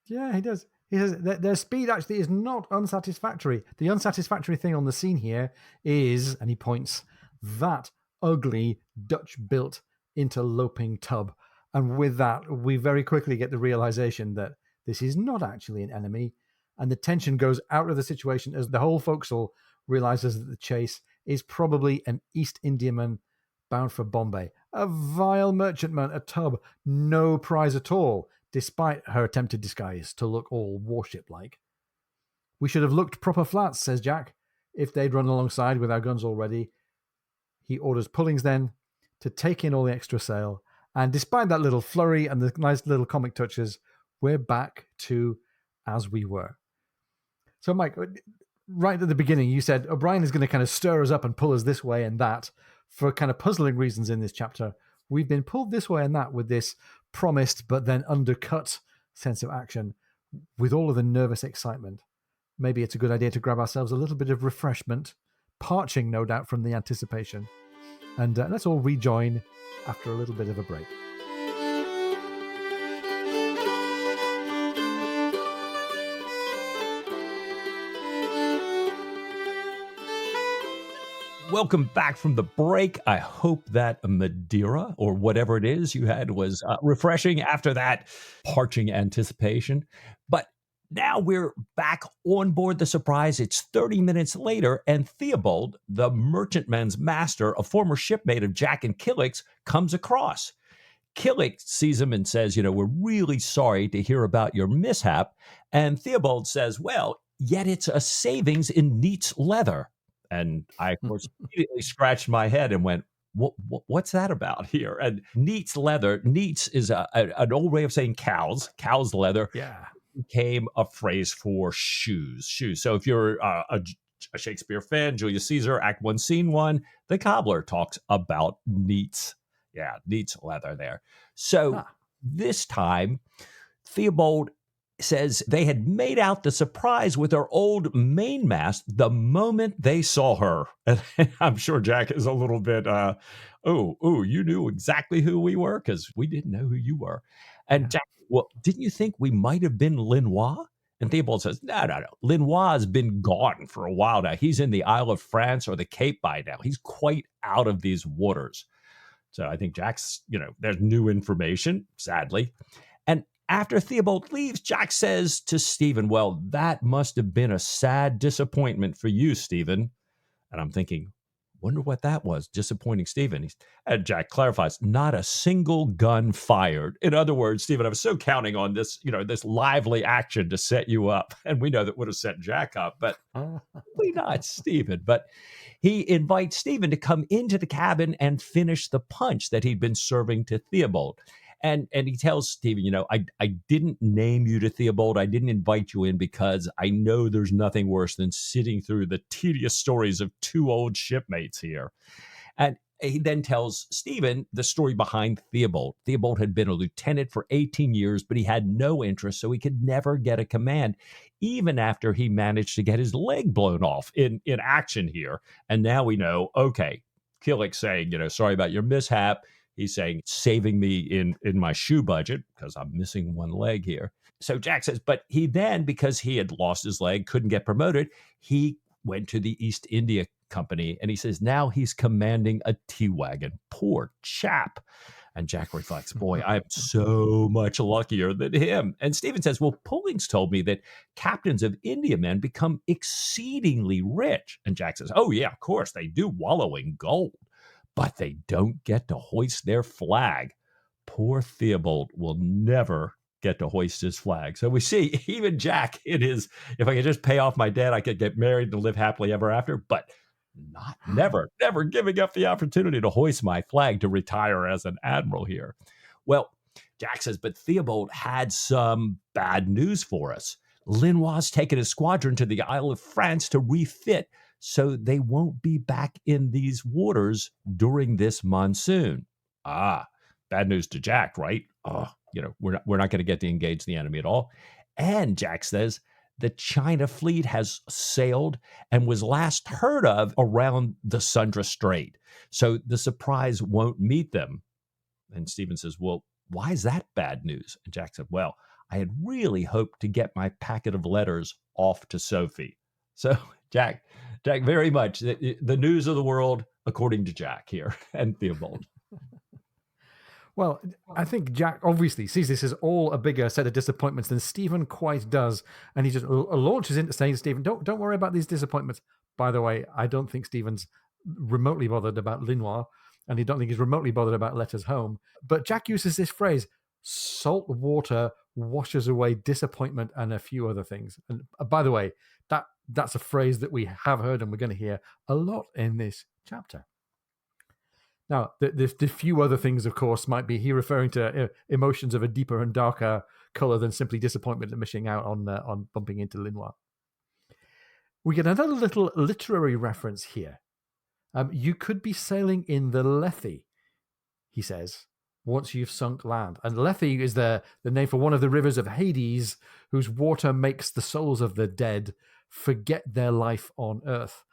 Yeah, he does. He says that their speed actually is not unsatisfactory. The unsatisfactory thing on the scene here is, and he points, that ugly Dutch-built interloping tub. And with that, we very quickly get the realization that this is not actually an enemy. And the tension goes out of the situation as the whole forecastle realizes that the chase is probably an East Indiaman bound for Bombay. A vile merchantman, a tub, no prize at all, despite her attempted disguise to look all warship-like. We should have looked proper flats, says Jack, if they'd run alongside with our guns already. He orders Pullings then to take in all the extra sail, and despite that little flurry and the nice little comic touches, we're back to as we were. So, Mike, right at the beginning, you said O'Brien is going to kind of stir us up and pull us this way and that for kind of puzzling reasons in this chapter. We've been pulled this way and that with this promised but then undercut sense of action with all of the nervous excitement. Maybe it's a good idea to grab ourselves a little bit of refreshment, parching, no doubt, from the anticipation. And let's all rejoin after a little bit of a break. Welcome back from the break. I hope that Madeira or whatever it is you had was refreshing after that parching anticipation. But now we're back on board the Surprise. It's 30 minutes later, and Theobald, the merchantman's master, a former shipmate of Jack and Killick's, comes across. Killick sees him and says, we're really sorry to hear about your mishap. And Theobald says, well, yet it's a savings in Neat's leather. And I, of course, immediately scratched my head and went, what's that about here? And Neat's leather, Neat's is an old way of saying cow's leather. Yeah. Became a phrase for shoes. So if you're a Shakespeare fan, Julius Caesar, Act 1, Scene 1, the cobbler talks about Neat's. Yeah, Neat's leather there. So This time, Theobald says they had made out the Surprise with her old mainmast the moment they saw her. And I'm sure Jack is a little bit, you knew exactly who we were? Because we didn't know who you were. And Jack, well, didn't you think we might have been Linois? And Theobald says, no. Linois has been gone for a while now. He's in the Isle of France or the Cape by now. He's quite out of these waters. So I think Jack's, there's new information, sadly. And after Theobald leaves, Jack says to Stephen, well, that must have been a sad disappointment for you, Stephen. And I'm thinking, wonder what that was, disappointing Stephen. And Jack clarifies, not a single gun fired. In other words, Stephen, I was so counting on this, this lively action to set you up. And we know that would have set Jack up, but probably not Stephen. But he invites Stephen to come into the cabin and finish the punch that he'd been serving to Theobald. And he tells Stephen, I didn't name you to Theobald. I didn't invite you in because I know there's nothing worse than sitting through the tedious stories of two old shipmates here. And he then tells Stephen the story behind Theobald. Theobald had been a lieutenant for 18 years, but he had no interest, so he could never get a command, even after he managed to get his leg blown off in action here. And now we know, okay, Killick saying, sorry about your mishap. He's saying, saving me in my shoe budget because I'm missing one leg here. So Jack says, but he then, because he had lost his leg, couldn't get promoted, he went to the East India Company. And he says, now he's commanding a tea wagon. Poor chap. And Jack reflects, boy, I'm so much luckier than him. And Stephen says, well, Pullings told me that captains of Indiamen become exceedingly rich. And Jack says, oh, yeah, of course, they do wallow in gold, but they don't get to hoist their flag. Poor Theobald will never get to hoist his flag. So we see even Jack, it is, if I could just pay off my debt, I could get married and live happily ever after. But Never giving up the opportunity to hoist my flag to retire as an admiral here. Well, Jack says, but Theobald had some bad news for us. Linois's taken a squadron to the Isle of France to refit, so they won't be back in these waters during this monsoon. Ah, bad news to Jack, right? Oh, we're not going to get to engage the enemy at all. And Jack says the China fleet has sailed and was last heard of around the Sunda Strait. So the surprise won't meet them. And Stephen says, well, why is that bad news? And Jack said, well, I had really hoped to get my packet of letters off to Sophie. So Jack, very much the news of the world, according to Jack here and Theobald. Well, I think Jack obviously sees this as all a bigger set of disappointments than Stephen quite does. And he just launches into saying to Stephen, don't worry about these disappointments. By the way, I don't think Stephen's remotely bothered about Linois, and he don't think he's remotely bothered about letters home. But Jack uses this phrase, salt water washes away disappointment and a few other things. And by the way, that's a phrase that we have heard and we're going to hear a lot in this chapter. Now, the few other things, of course, might be he referring to emotions of a deeper and darker color than simply disappointment at missing out on bumping into Linois. We get another little literary reference here. You could be sailing in the Lethe, he says, once you've sunk land. And Lethe is the name for one of the rivers of Hades, whose water makes the souls of the dead forget their life on earth.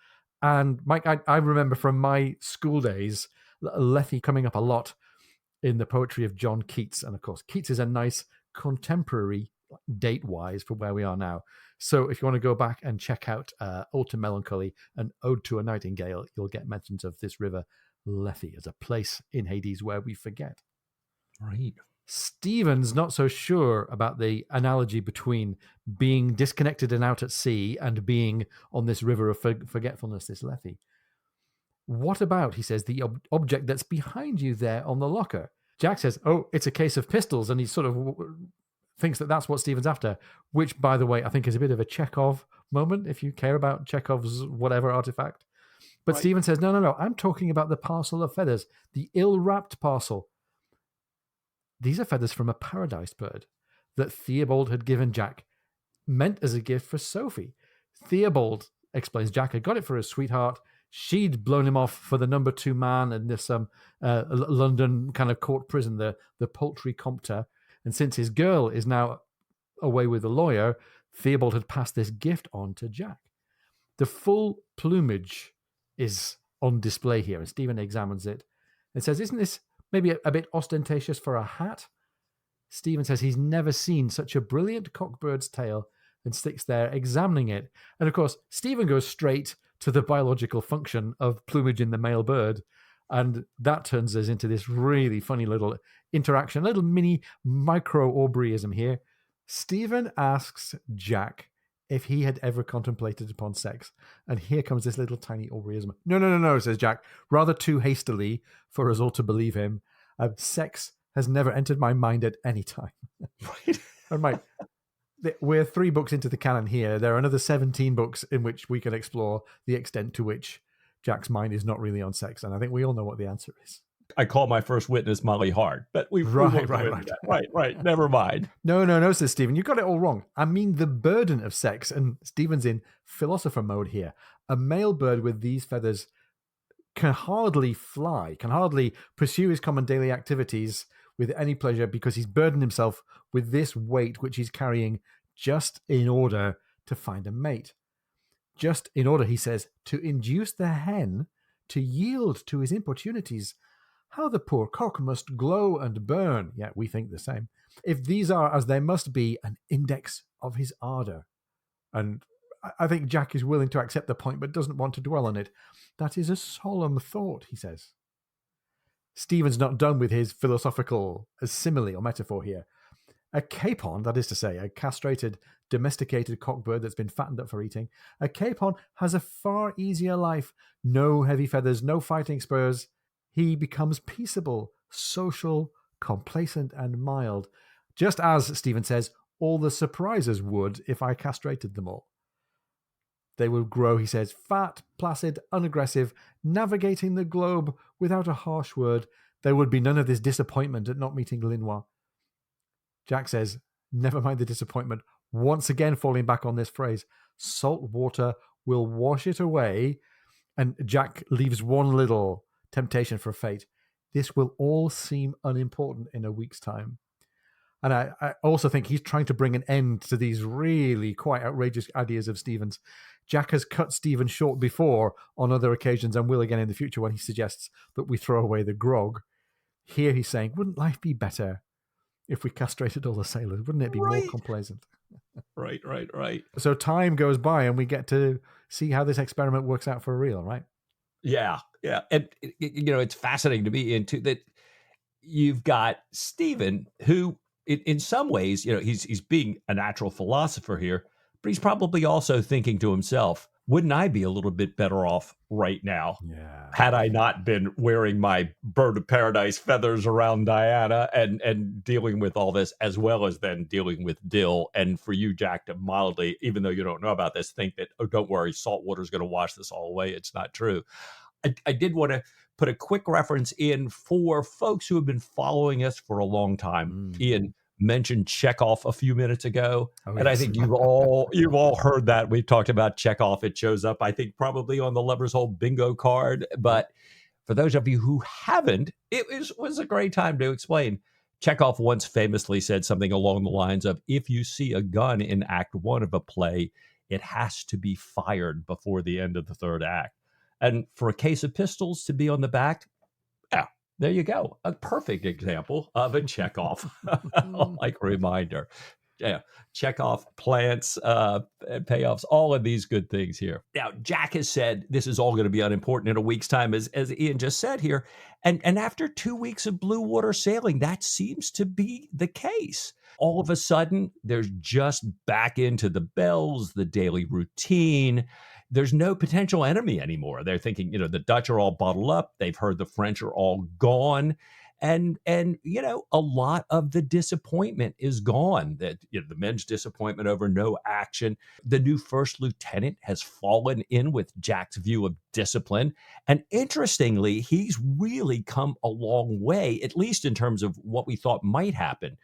And Mike, I remember from my school days, Lethe coming up a lot in the poetry of John Keats. And of course, Keats is a nice contemporary date-wise for where we are now. So if you want to go back and check out Ode to Melancholy and Ode to a Nightingale, you'll get mentions of this river Lethe as a place in Hades where we forget. Right. Stephen's not so sure about the analogy between being disconnected and out at sea and being on this river of forgetfulness, this Lethe. What about, he says, the object that's behind you there on the locker? Jack says, oh, it's a case of pistols, and he sort of thinks that that's what Stephen's after, which, by the way, I think is a bit of a Chekhov moment, if you care about Chekhov's whatever artifact. But right. Stephen says, no, I'm talking about the parcel of feathers, the ill-wrapped parcel. These are feathers from a paradise bird that Theobald had given Jack, meant as a gift for Sophie. Theobald, explains Jack, had got it for his sweetheart. She'd blown him off for the number 2 man in this London kind of court prison, the Poultry Compter. And since his girl is now away with the lawyer, Theobald had passed this gift on to Jack. The full plumage is on display here, and Stephen examines it and says, isn't this maybe a bit ostentatious for a hat? Stephen says he's never seen such a brilliant cockbird's tail, and sticks there examining it. And of course, Stephen goes straight to the biological function of plumage in the male bird. And that turns us into this really funny little interaction, a little mini micro-Aubreyism here. Stephen asks Jack if he had ever contemplated upon sex. And here comes this little tiny Aubreyism. No, says Jack, rather too hastily for us all to believe him. Sex has never entered my mind at any time. Right. And Mike, we're 3 books into the canon here. There are another 17 books in which we can explore the extent to which Jack's mind is not really on sex. And I think we all know what the answer is. I call my first witness Molly Hart, but right. Never mind. No, says Stephen. You got it all wrong. I mean the burden of sex. And Stephen's in philosopher mode here. A male bird with these feathers can hardly fly, can hardly pursue his common daily activities with any pleasure because he's burdened himself with this weight which he's carrying just in order to find a mate. Just in order, he says, to induce the hen to yield to his importunities. How the poor cock must glow and burn. Yeah, we think the same. If these are, as they must be, an index of his ardor. And I think Jack is willing to accept the point, but doesn't want to dwell on it. That is a solemn thought, he says. Stephen's not done with his philosophical simile or metaphor here. A capon, that is to say, a castrated, domesticated cockbird that's been fattened up for eating, a capon has a far easier life. No heavy feathers, no fighting spurs. He becomes peaceable, social, complacent, and mild, just as, Stephen says, all the surprisers would if I castrated them all. They will grow, he says, fat, placid, unaggressive, navigating the globe without a harsh word. There would be none of this disappointment at not meeting Linois. Jack says, never mind the disappointment, once again falling back on this phrase, salt water will wash it away. And Jack leaves one little temptation for fate. This will all seem unimportant in a week's time. And I also think he's trying to bring an end to these really quite outrageous ideas of Stephen's. Jack has cut Stephen short before on other occasions and will again in the future when he suggests that we throw away the grog. Here he's saying, wouldn't life be better if we castrated all the sailors? Wouldn't it be more complacent? Right. So time goes by and we get to see how this experiment works out for real, right? Yeah. And, it's fascinating to me into that you've got Stephen, who in some ways, he's being a natural philosopher here, but he's probably also thinking to himself, wouldn't I be a little bit better off right now had I not been wearing my bird of paradise feathers around Diana and dealing with all this, as well as then dealing with Dill. And for you, Jack, to mildly, even though you don't know about this, think that, oh, don't worry, salt water is going to wash this all away. It's not true. I did want to put a quick reference in for folks who have been following us for a long time. Ian mentioned Chekhov a few minutes ago, and I think you've all heard that. We've talked about Chekhov. It shows up, I think, probably on the Lubber's whole bingo card. But for those of you who haven't, it was a great time to explain. Chekhov once famously said something along the lines of, if you see a gun in Act 1 of a play, it has to be fired before the end of the third act. And for a case of pistols to be on the back, there you go. A perfect example of a Chekhov like reminder. Yeah, Chekhov plants, payoffs, all of these good things here. Now, Jack has said this is all going to be unimportant in a week's time, as Ian just said here. And after 2 weeks of blue water sailing, that seems to be the case. All of a sudden, there's just back into the bells, the daily routine. There's no potential enemy anymore. They're thinking, the Dutch are all bottled up. They've heard the French are all gone. And a lot of the disappointment is gone. That the men's disappointment over no action. The new first lieutenant has fallen in with Jack's view of discipline. And interestingly, he's really come a long way, at least in terms of what we thought might happen.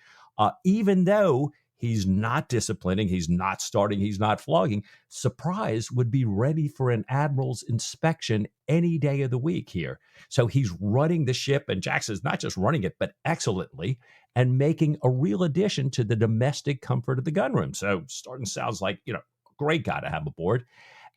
Even though he's not disciplining, he's not starting, he's not flogging, Surprise would be ready for an admiral's inspection any day of the week here. So he's running the ship, and Jackson's not just running it, but excellently, and making a real addition to the domestic comfort of the gunroom. So starting sounds like, great guy to have aboard.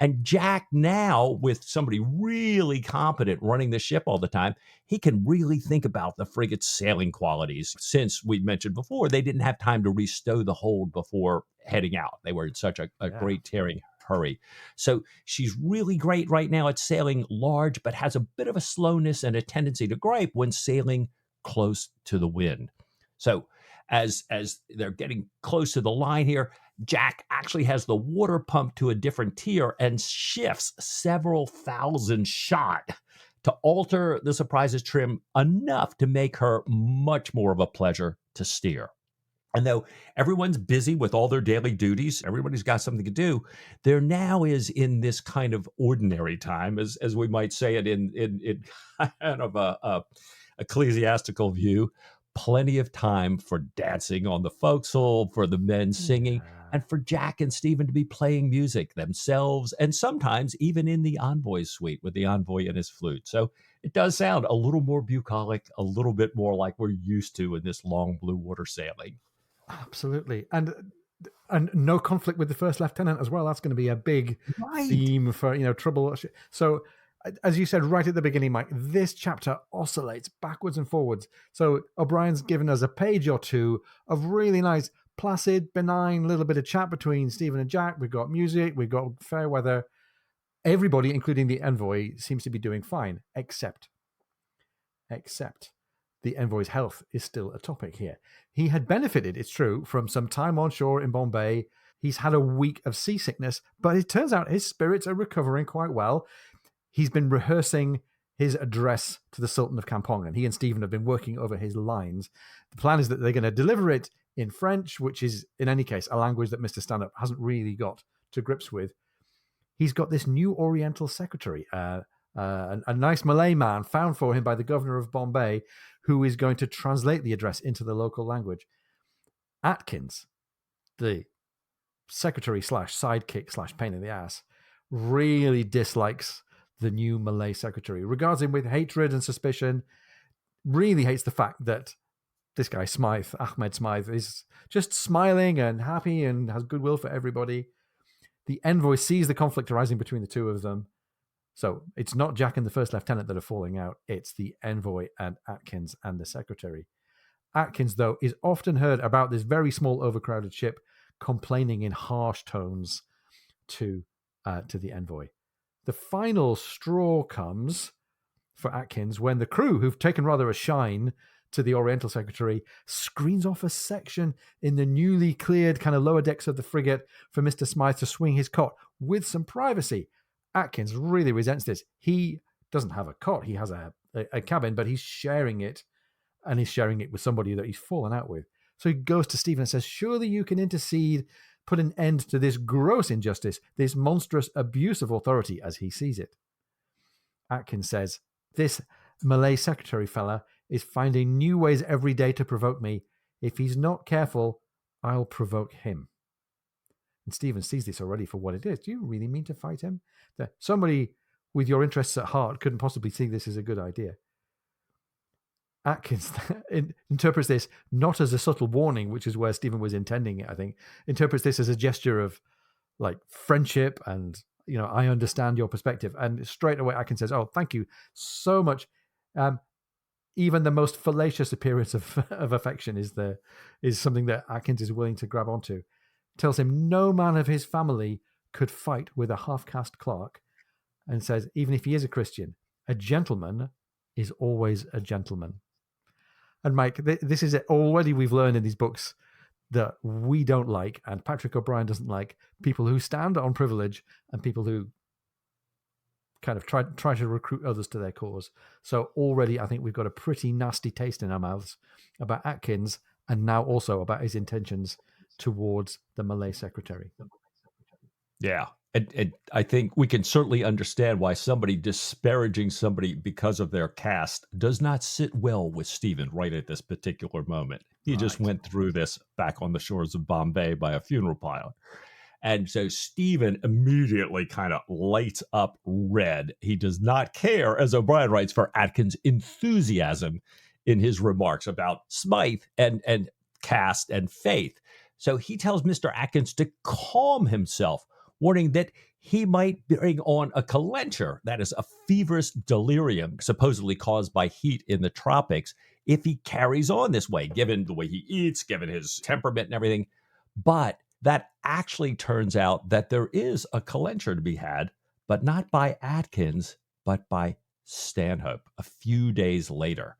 And Jack now, with somebody really competent running the ship all the time, he can really think about the frigate's sailing qualities. Since we mentioned before, they didn't have time to restow the hold before heading out. They were in such a great tearing hurry. So she's really great right now at sailing large, but has a bit of a slowness and a tendency to gripe when sailing close to the wind. So as they're getting close to the line here, Jack actually has the water pumped to a different tier and shifts several thousand shot to alter the Surprise's trim enough to make her much more of a pleasure to steer. And though everyone's busy with all their daily duties, everybody's got something to do, there now is, in this kind of ordinary time, as we might say it in kind of a ecclesiastical view, plenty of time for dancing on the forecastle, for the men singing, and for Jack and Stephen to be playing music themselves, and sometimes even in the envoy's suite with the envoy and his flute. So it does sound a little more bucolic, a little bit more like we're used to in this long blue water sailing. Absolutely. And no conflict with the first lieutenant as well. That's going to be a big theme for, trouble. So as you said right at the beginning, Mike, this chapter oscillates backwards and forwards. So O'Brien's given us a page or two of really nice, placid, benign little bit of chat between Stephen and Jack. We've got music, we've got fair weather. Everybody, including the envoy, seems to be doing fine, except the envoy's health is still a topic here. He had benefited, it's true, from some time on shore in Bombay. He's had a week of seasickness, but it turns out his spirits are recovering quite well. He's been rehearsing his address to the Sultan of Kampong, and he and Stephen have been working over his lines. The plan is that they're going to deliver it in French, which is, in any case, a language that Mr. Stanhope hasn't really got to grips with. he's got this new Oriental secretary, a nice Malay man found for him by the governor of Bombay, who is going to translate the address into the local language. Atkins, the secretary / sidekick / pain in the ass, really dislikes the new Malay secretary, regards him with hatred and suspicion, really hates the fact that this guy Ahmed Smythe, is just smiling and happy and has goodwill for everybody. The envoy sees the conflict arising between the two of them. So it's not Jack and the first lieutenant that are falling out. It's the envoy and Atkins and the secretary. Atkins, though, is often heard about this very small, overcrowded ship complaining in harsh tones to the envoy. The final straw comes for Atkins when the crew, who've taken rather a shine to the Oriental secretary, screens off a section in the newly cleared kind of lower decks of the frigate for Mr. Smythe to swing his cot with some privacy. Atkins really resents this. He doesn't have a cot. He has a cabin, but he's sharing it, and he's sharing it with somebody that he's fallen out with. So he goes to Stephen and says, surely you can intercede, put an end to this gross injustice, this monstrous abuse of authority as he sees it. Atkins says, this Malay secretary fella is finding new ways every day to provoke me. If he's not careful, I'll provoke him. And Stephen sees this already for what it is. Do you really mean to fight him? That somebody with your interests at heart couldn't possibly see this as a good idea. Atkins interprets this not as a subtle warning, which is where Stephen was intending it, I think. Interprets this as a gesture of like friendship and, I understand your perspective. And straight away Atkins says, oh, thank you so much. Even the most fallacious appearance of affection is something that Atkins is willing to grab onto. Tells him no man of his family could fight with a half-caste clerk, and says, even if he is a Christian, a gentleman is always a gentleman. And Mike, this is it. Already we've learned in these books that we don't like, and Patrick O'Brian doesn't like, people who stand on privilege and people who kind of try to recruit others to their cause. So already I think we've got a pretty nasty taste in our mouths about Atkins, and now also about his intentions towards the Malay secretary. Yeah. And I think we can certainly understand why somebody disparaging somebody because of their caste does not sit well with Stephen right at this particular moment. He just went through this back on the shores of Bombay by a funeral pyre. And so Stephen immediately kind of lights up red. He does not care, as O'Brian writes, for Atkins' enthusiasm in his remarks about Smythe and caste and faith. So he tells Mr. Atkins to calm himself, warning that he might bring on a calenture, that is a feverish delirium supposedly caused by heat in the tropics, if he carries on this way, given the way he eats, given his temperament and everything. But that actually turns out that there is a calenture to be had, but not by Atkins, but by Stanhope a few days later.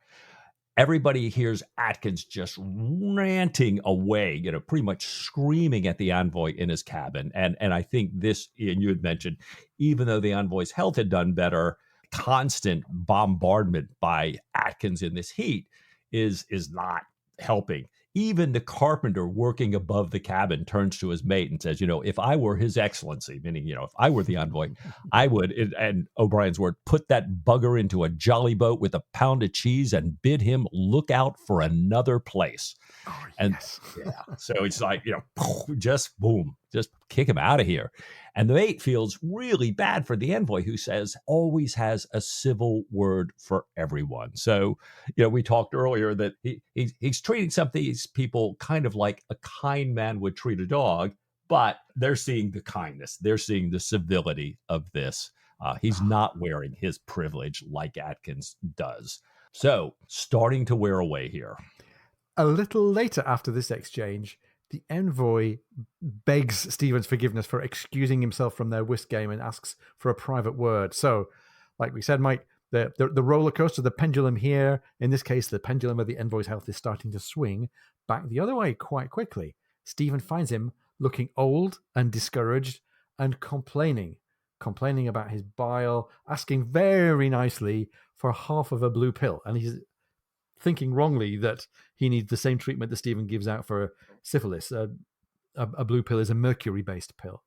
Everybody hears Atkins just ranting away, pretty much screaming at the envoy in his cabin. And I think this, and you had mentioned, even though the envoy's health had done better, constant bombardment by Atkins in this heat is not helping. Even the carpenter working above the cabin turns to his mate and says, if I were His Excellency, meaning, if I were the envoy, I would, and O'Brien's word, put that bugger into a jolly boat with a pound of cheese and bid him look out for another place. Oh, and yes. Yeah, so it's like, just boom, just kick him out of here. And the mate feels really bad for the envoy, who says always has a civil word for everyone. So, we talked earlier that he's treating some of these people kind of like a kind man would treat a dog, but they're seeing the kindness. They're seeing the civility of this. He's not wearing his privilege like Atkins does. So, starting to wear away here. A little later after this exchange, the envoy begs Stephen's forgiveness for excusing himself from their whist game and asks for a private word. So, like we said, Mike, the roller coaster, the pendulum here, in this case, the pendulum of the envoy's health is starting to swing back the other way quite quickly. Stephen finds him looking old and discouraged and complaining about his bile, asking very nicely for half of a blue pill. And he's thinking wrongly that he needs the same treatment that Stephen gives out for syphilis. A blue pill is a mercury-based pill.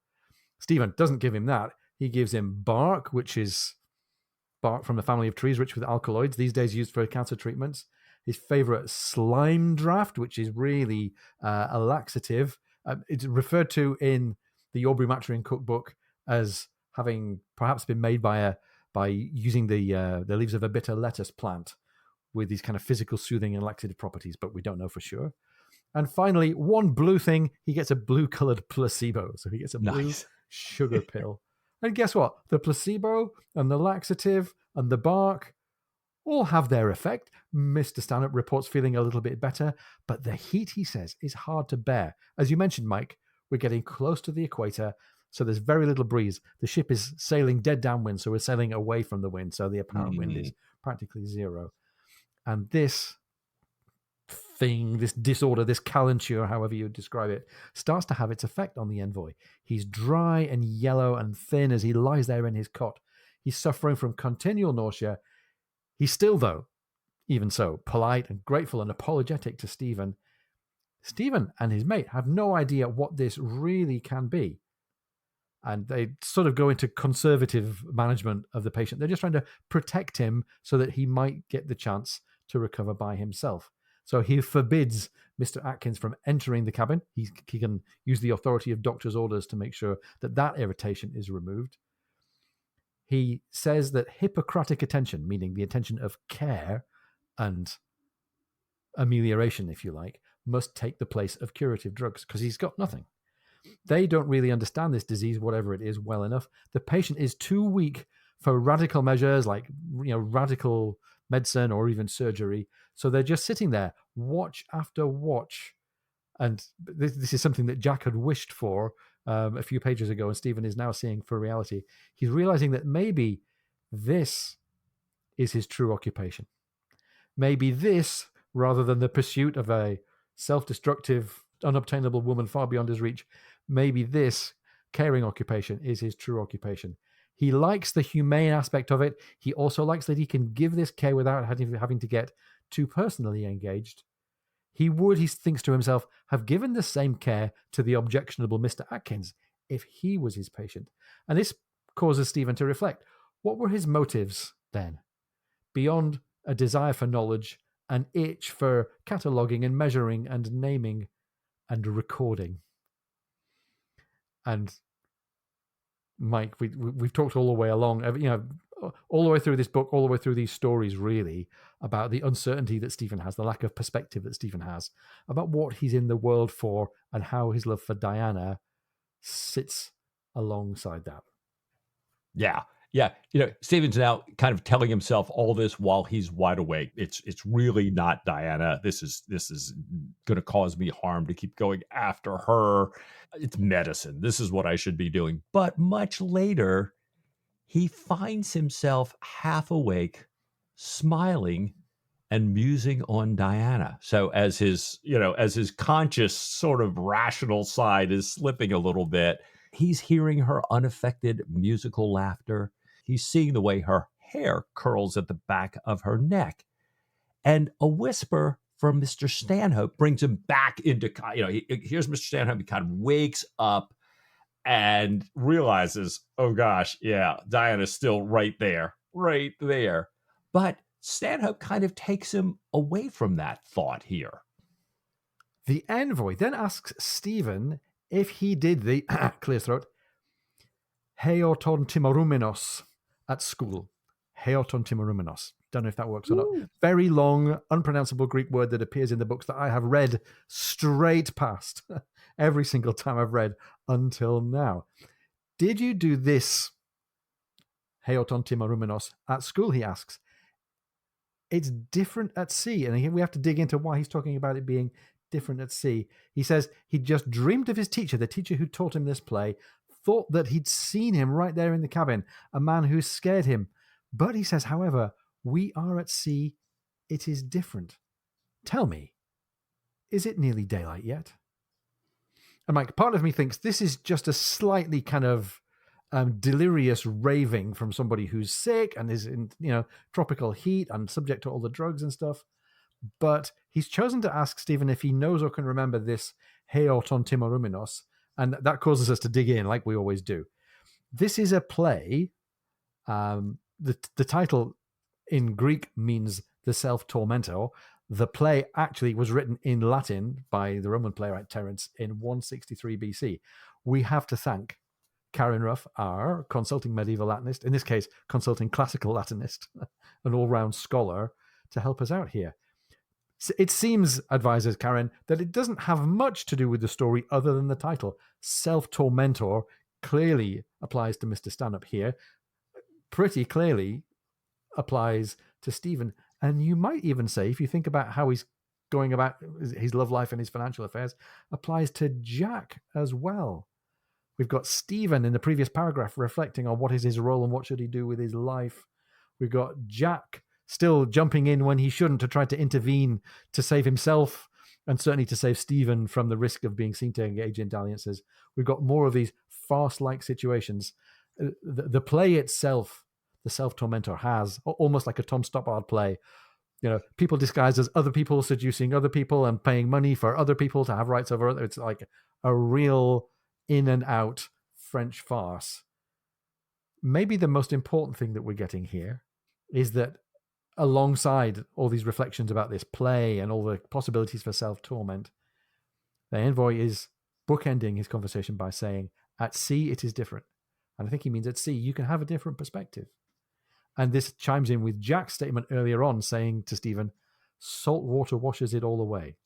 Stephen doesn't give him that. He gives him bark, which is bark from a family of trees rich with alkaloids, these days used for cancer treatments. His favorite slime draft, which is really a laxative. It's referred to in the Aubrey Maturin cookbook as having perhaps been made by using the leaves of a bitter lettuce plant with these kind of physical soothing and laxative properties, but we don't know for sure. And finally, one blue thing, he gets a blue-colored placebo. So he gets a blue Nice. sugar pill. And guess what? The placebo and the laxative and the bark all have their effect. Mr. Stanhope reports feeling a little bit better, but the heat, he says, is hard to bear. As you mentioned, Mike, we're getting close to the equator, so there's very little breeze. The ship is sailing dead downwind, so we're sailing away from the wind, so the apparent wind is practically zero. And this thing, this disorder, this calenture, however you describe it, starts to have its effect on the envoy. He's dry and yellow and thin as he lies there in his cot. He's suffering from continual nausea. He's still, though, even so, polite and grateful and apologetic to Stephen. Stephen and his mate have no idea what this really can be. And they sort of go into conservative management of the patient. They're just trying to protect him so that he might get the chance to recover by himself. So he forbids Mr. Atkins from entering the cabin. He can use the authority of doctor's orders to make sure that irritation is removed. He says that Hippocratic attention, meaning the attention of care and amelioration, if you like, must take the place of curative drugs because he's got nothing. They don't really understand this disease, whatever it is, well enough. The patient is too weak for radical measures like radical medicine or even surgery. So they're just sitting there, watch after watch. And this is something that Jack had wished for a few pages ago, and Stephen is now seeing for reality. He's realizing that maybe this is his true occupation. Maybe this, rather than the pursuit of a self-destructive, unobtainable woman far beyond his reach, maybe this caring occupation is his true occupation. He likes the humane aspect of it. He also likes that he can give this care without having to get too personally engaged. He would, he thinks to himself, have given the same care to the objectionable Mr. Atkins if he was his patient. And this causes Stephen to reflect. What were his motives then? Beyond a desire for knowledge, an itch for cataloguing and measuring and naming and recording. And Mike, we've talked all the way along, all the way through this book, all the way through these stories, really, about the uncertainty that Stephen has, the lack of perspective that Stephen has, about what he's in the world for and how his love for Diana sits alongside that. Yeah. Stephen's now kind of telling himself all this while he's wide awake. It's really not Diana. This is going to cause me harm to keep going after her. It's medicine. This is what I should be doing. But much later, he finds himself half awake, smiling and musing on Diana. So as his conscious sort of rational side is slipping a little bit, he's hearing her unaffected musical laughter. He's seeing the way her hair curls at the back of her neck. And a whisper from Mr. Stanhope brings him back into, here's Mr. Stanhope. He kind of wakes up and realizes, oh gosh, yeah, Diana's still right there. But Stanhope kind of takes him away from that thought here. The envoy then asks Stephen if he did the, clear throat, heoton timorumenos at school. Heoton timorumenos. Don't know if that works or not. Very long, unpronounceable Greek word that appears in the books that I have read straight past every single time I've read until now. Did you do this, heoton timorumenos, at school, he asks. It's different at sea, and we have to dig into why he's talking about it being different at sea. He says he just dreamed of his teacher, the teacher who taught him this play, thought that he'd seen him right there in the cabin, a man who scared him. But he says, however, we are at sea. It is different. Tell me, is it nearly daylight yet? And Mike, part of me thinks this is just a slightly kind of delirious raving from somebody who's sick and is in tropical heat and subject to all the drugs and stuff. But he's chosen to ask Stephen if he knows or can remember this heoton timorumenos, and that causes us to dig in like we always do. This is a play. The title in Greek means the self-tormentor. The play actually was written in Latin by the Roman playwright Terence in 163 BC. We have to thank Karen Ruff, our consulting medieval Latinist, in this case, consulting classical Latinist, an all-round scholar, to help us out here. It seems, advises Karen, that it doesn't have much to do with the story other than the title. Self-tormentor clearly applies to Mr. Stanhope here, pretty clearly applies to Stephen. And you might even say, if you think about how he's going about his love life and his financial affairs, applies to Jack as well. We've got Stephen in the previous paragraph reflecting on what is his role and what should he do with his life. We've got Jack still jumping in when he shouldn't to try to intervene to save himself and certainly to save Stephen from the risk of being seen to engage in dalliances. We've got more of these farce-like situations. The play itself, the self-tormentor, has almost like a Tom Stoppard play. People disguised as other people seducing other people and paying money for other people to have rights over others. It's like a real in and out French farce. Maybe the most important thing that we're getting here is that alongside all these reflections about this play and all the possibilities for self-torment, the envoy is bookending his conversation by saying, at sea it is different. And I think he means at sea you can have a different perspective. And this chimes in with Jack's statement earlier on saying to Stephen, salt water washes it all away.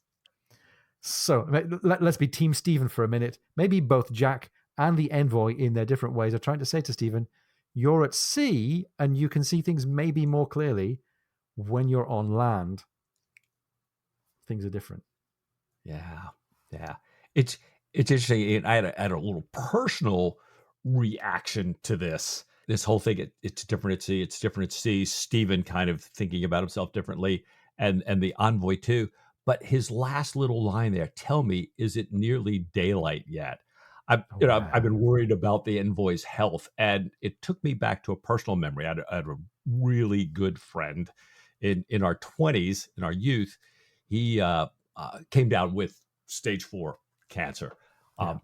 So let's be Team Stephen for a minute. Maybe both Jack and the envoy in their different ways are trying to say to Stephen, you're at sea and you can see things maybe more clearly. When you're on land, things are different. Yeah. It's interesting. I had a little personal reaction to this whole thing. It's different at sea. It's different at sea. Stephen kind of thinking about himself differently, and the envoy too. But his last little line there, tell me, is it nearly daylight yet? I've been worried about the envoy's health, and it took me back to a personal memory. I had a really good friend in our 20s, in our youth. He came down with stage 4 cancer,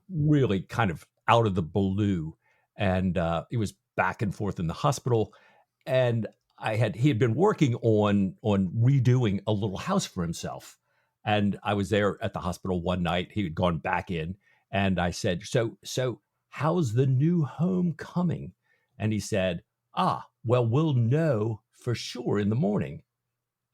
really kind of out of the blue, and he was back and forth in the hospital, and he had been working on redoing a little house for himself. And I was there at the hospital one night. He had gone back in, and I said, so how's the new home coming? And he said, well, we'll know for sure in the morning.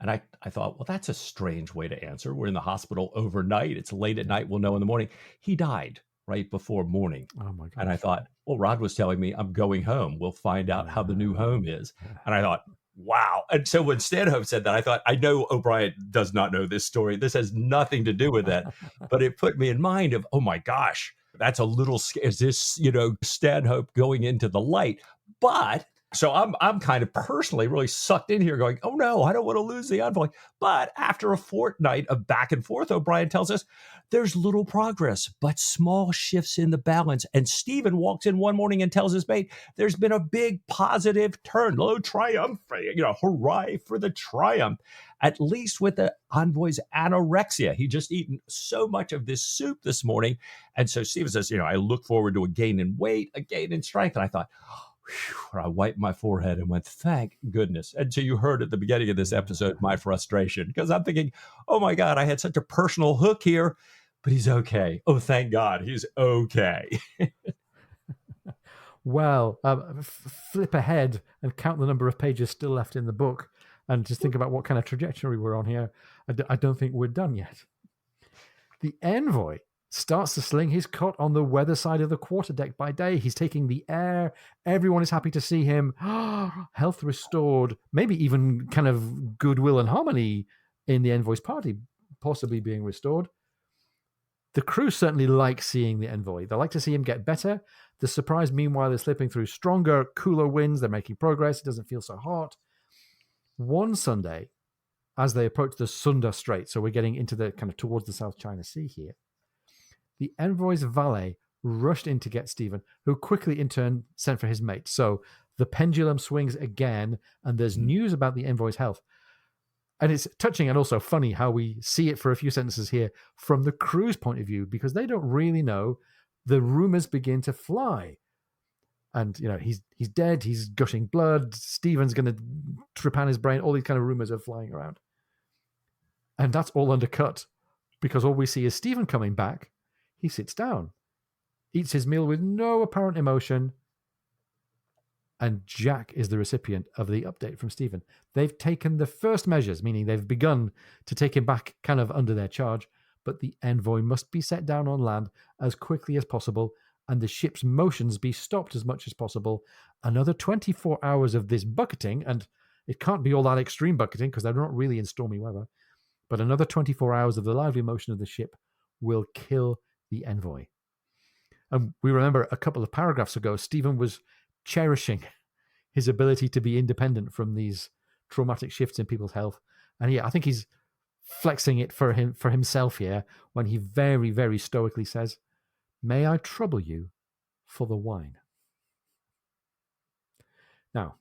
And I thought, well, that's a strange way to answer. We're in the hospital overnight. It's late at night. We'll know in the morning. He died right before morning. Oh my gosh. And I thought, well, Rod was telling me I'm going home. We'll find out how the new home is. And I thought, wow. And so when Stanhope said that, I thought, I know O'Brien does not know this story. This has nothing to do with that. But it put me in mind of, oh my gosh, that's a little, is this, Stanhope going into the light? But so I'm kind of personally really sucked in here going, oh no, I don't want to lose the envoy. But after a fortnight of back and forth, O'Brien tells us there's little progress, but small shifts in the balance. And Stephen walks in one morning and tells his mate, there's been a big positive turn. Lo triumph, hurrah for the triumph. At least with the envoy's anorexia. He just eaten so much of this soup this morning. And so Stephen says, I look forward to a gain in weight, a gain in strength. And I thought, I wiped my forehead and went, thank goodness. And so you heard at the beginning of this episode my frustration, because I'm thinking, oh my God, I had such a personal hook here, but he's okay. Oh, thank God, he's okay. Well, flip ahead and count the number of pages still left in the book and just think about what kind of trajectory we're on here. I don't think we're done yet. The envoy starts to sling his cot on the weather side of the quarterdeck by day. He's taking the air. Everyone is happy to see him. Health restored. Maybe even kind of goodwill and harmony in the envoy's party possibly being restored. The crew certainly like seeing the envoy. They like to see him get better. The surprise, meanwhile, is slipping through stronger, cooler winds. They're making progress. It doesn't feel so hot. One Sunday, as they approach the Sunda Strait, so we're getting into the kind of towards the South China Sea here, the envoy's valet rushed in to get Stephen, who quickly in turn sent for his mate. So the pendulum swings again, and there's news about the envoy's health. And it's touching and also funny how we see it for a few sentences here from the crew's point of view, because they don't really know. The rumors begin to fly. And, he's dead. He's gushing blood. Stephen's going to trepan his brain. All these kind of rumors are flying around. And that's all undercut because all we see is Stephen coming back. He sits down, eats his meal with no apparent emotion. And Jack is the recipient of the update from Stephen. They've taken the first measures, meaning they've begun to take him back kind of under their charge, but the envoy must be set down on land as quickly as possible and the ship's motions be stopped as much as possible. Another 24 hours of this bucketing, and it can't be all that extreme bucketing because they're not really in stormy weather, but another 24 hours of the lively motion of the ship will kill the envoy. And we remember a couple of paragraphs ago, Stephen was cherishing his ability to be independent from these traumatic shifts in people's health. And yeah, I think he's flexing it for himself here when he very, very stoically says, "May I trouble you for the wine?" Now,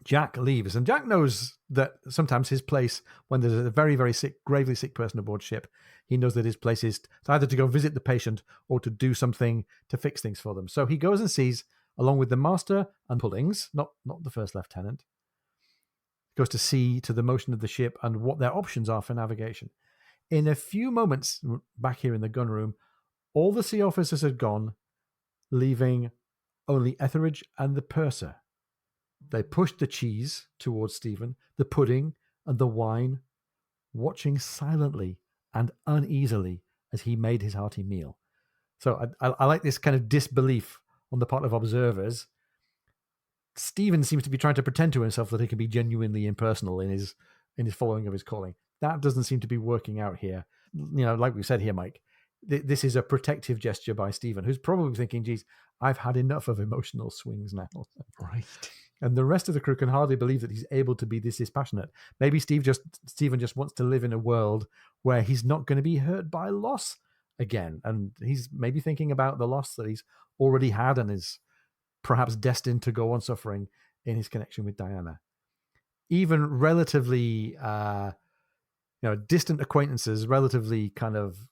Jack leaves, and Jack knows that sometimes his place, when there's a very, very sick, gravely sick person aboard ship, he knows that his place is either to go visit the patient or to do something to fix things for them. So he goes and sees, along with the master and Pullings, not the first lieutenant, goes to see to the motion of the ship and what their options are for navigation. In a few moments, back here in the gun room, all the sea officers had gone, leaving only Etheridge and the purser. They pushed the cheese towards Stephen, the pudding and the wine, watching silently and uneasily as he made his hearty meal. So I like this kind of disbelief on the part of observers. Stephen seems to be trying to pretend to himself that he can be genuinely impersonal in his following of his calling. That doesn't seem to be working out here. Like we said here, Mike, this is a protective gesture by Stephen, who's probably thinking, geez, I've had enough of emotional swings now. Right. And the rest of the crew can hardly believe that he's able to be this dispassionate. Maybe Stephen just wants to live in a world where he's not going to be hurt by loss again. And he's maybe thinking about the loss that he's already had and is perhaps destined to go on suffering in his connection with Diana. Even relatively distant acquaintances, relatively kind of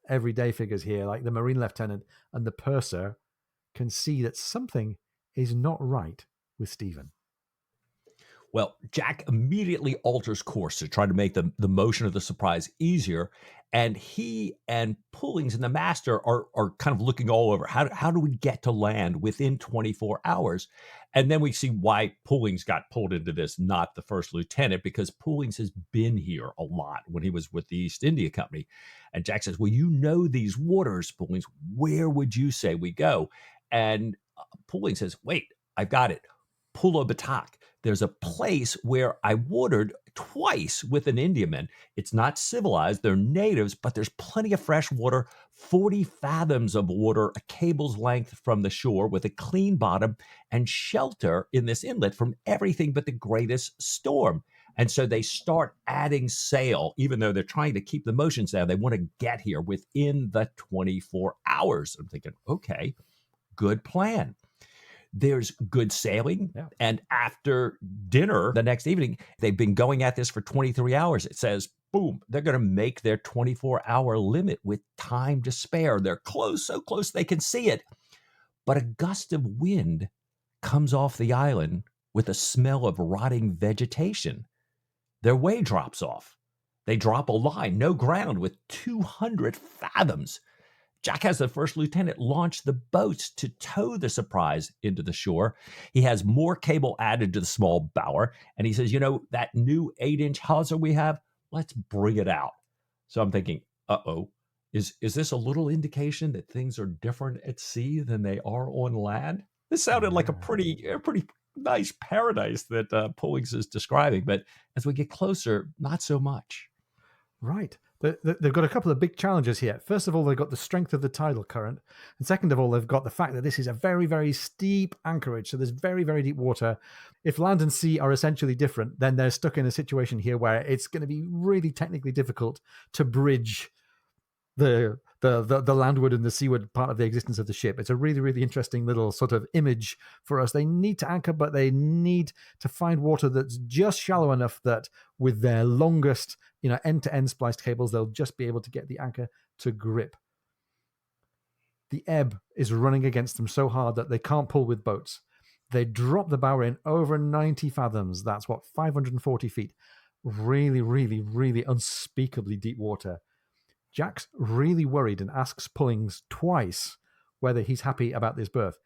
everyday figures here, like the Marine lieutenant and the purser, can see that something is not right with Stephen. Well, Jack immediately alters course to try to make the motion of the surprise easier. And he and Pullings and the master are kind of looking all over. How do we get to land within 24 hours? And then we see why Pullings got pulled into this, not the first lieutenant, because Pullings has been here a lot when he was with the East India Company. And Jack says, well, you know these waters, Pullings. Where would you say we go? And Pullings says, wait, I've got it. Pulo Batak. There's a place where I watered twice with an Indiaman. It's not civilized. They're natives, but there's plenty of fresh water, 40 fathoms of water, a cable's length from the shore with a clean bottom and shelter in this inlet from everything but the greatest storm. And so they start adding sail, even though they're trying to keep the motions down. They want to get here within the 24 hours. I'm thinking, okay, good plan. There's good sailing. Yeah. And after dinner the next evening, they've been going at this for 23 hours. It says, boom, they're going to make their 24-hour limit with time to spare. They're close, so close they can see it. But a gust of wind comes off the island with a smell of rotting vegetation. Their way drops off. They drop a line, no ground, with 200 fathoms. Jack has the first lieutenant launch the boats to tow the surprise into the shore. He has more cable added to the small bower, and he says, that new 8-inch hawser we have, let's bring it out. So I'm thinking, is this a little indication that things are different at sea than they are on land? This sounded like a pretty nice paradise that Pullings is describing, but as we get closer, not so much. Right. They've got a couple of big challenges here. First of all, they've got the strength of the tidal current. And second of all, they've got the fact that this is a very, very steep anchorage. So there's very, very deep water. If land and sea are essentially different, then they're stuck in a situation here where it's going to be really technically difficult to bridge the landward and the seaward part of the existence of the ship. It's a really, really interesting little sort of image for us. They need to anchor, but they need to find water that's just shallow enough that with their longest, end-to-end spliced cables, they'll just be able to get the anchor to grip. The ebb is running against them so hard that they can't pull with boats. They drop the bow in over 90 fathoms. That's what, 540 feet. Really, really, really unspeakably deep water. Jack's really worried and asks Pullings twice whether he's happy about this berth.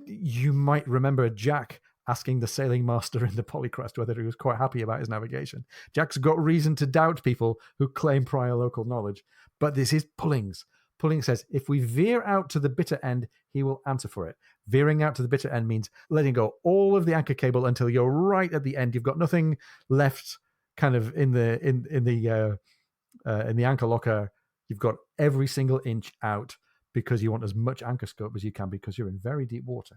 You might remember Jack asking the sailing master in the Polycrest whether he was quite happy about his navigation. Jack's got reason to doubt people who claim prior local knowledge, but this is Pullings. Pullings says if we veer out to the bitter end, he will answer for it. Veering out to the bitter end means letting go all of the anchor cable until you're right at the end. You've got nothing left kind of in the anchor locker. You've got every single inch out because you want as much anchor scope as you can because you're in very deep water.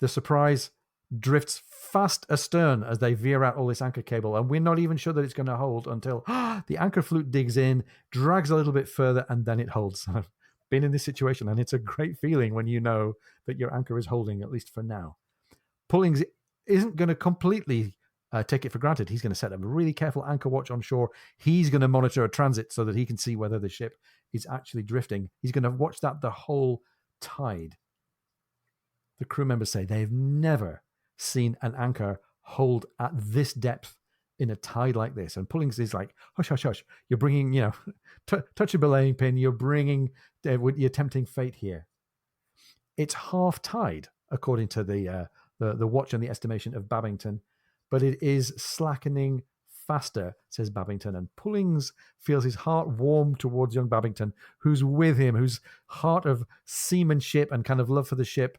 The Surprise drifts fast astern as they veer out all this anchor cable, and we're not even sure that it's going to hold until the anchor flute digs in, drags a little bit further, and then it holds. I've been in this situation, and it's a great feeling when you know that your anchor is holding, at least for now. Pullings isn't going to completely take it for granted. He's going to set a really careful anchor watch on shore. He's going to monitor a transit so that he can see whether the ship is actually drifting. He's going to watch that the whole tide. The crew members say they've never seen an anchor hold at this depth in a tide like this. And Pullings is like, hush, hush, hush. You're bringing, touch a belaying pin. You're bringing, you're tempting fate here. It's half tide, according to the watch and the estimation of Babington, but it is slackening faster, says Babington. And Pullings feels his heart warm towards young Babington, who's with him, whose heart of seamanship and kind of love for the ship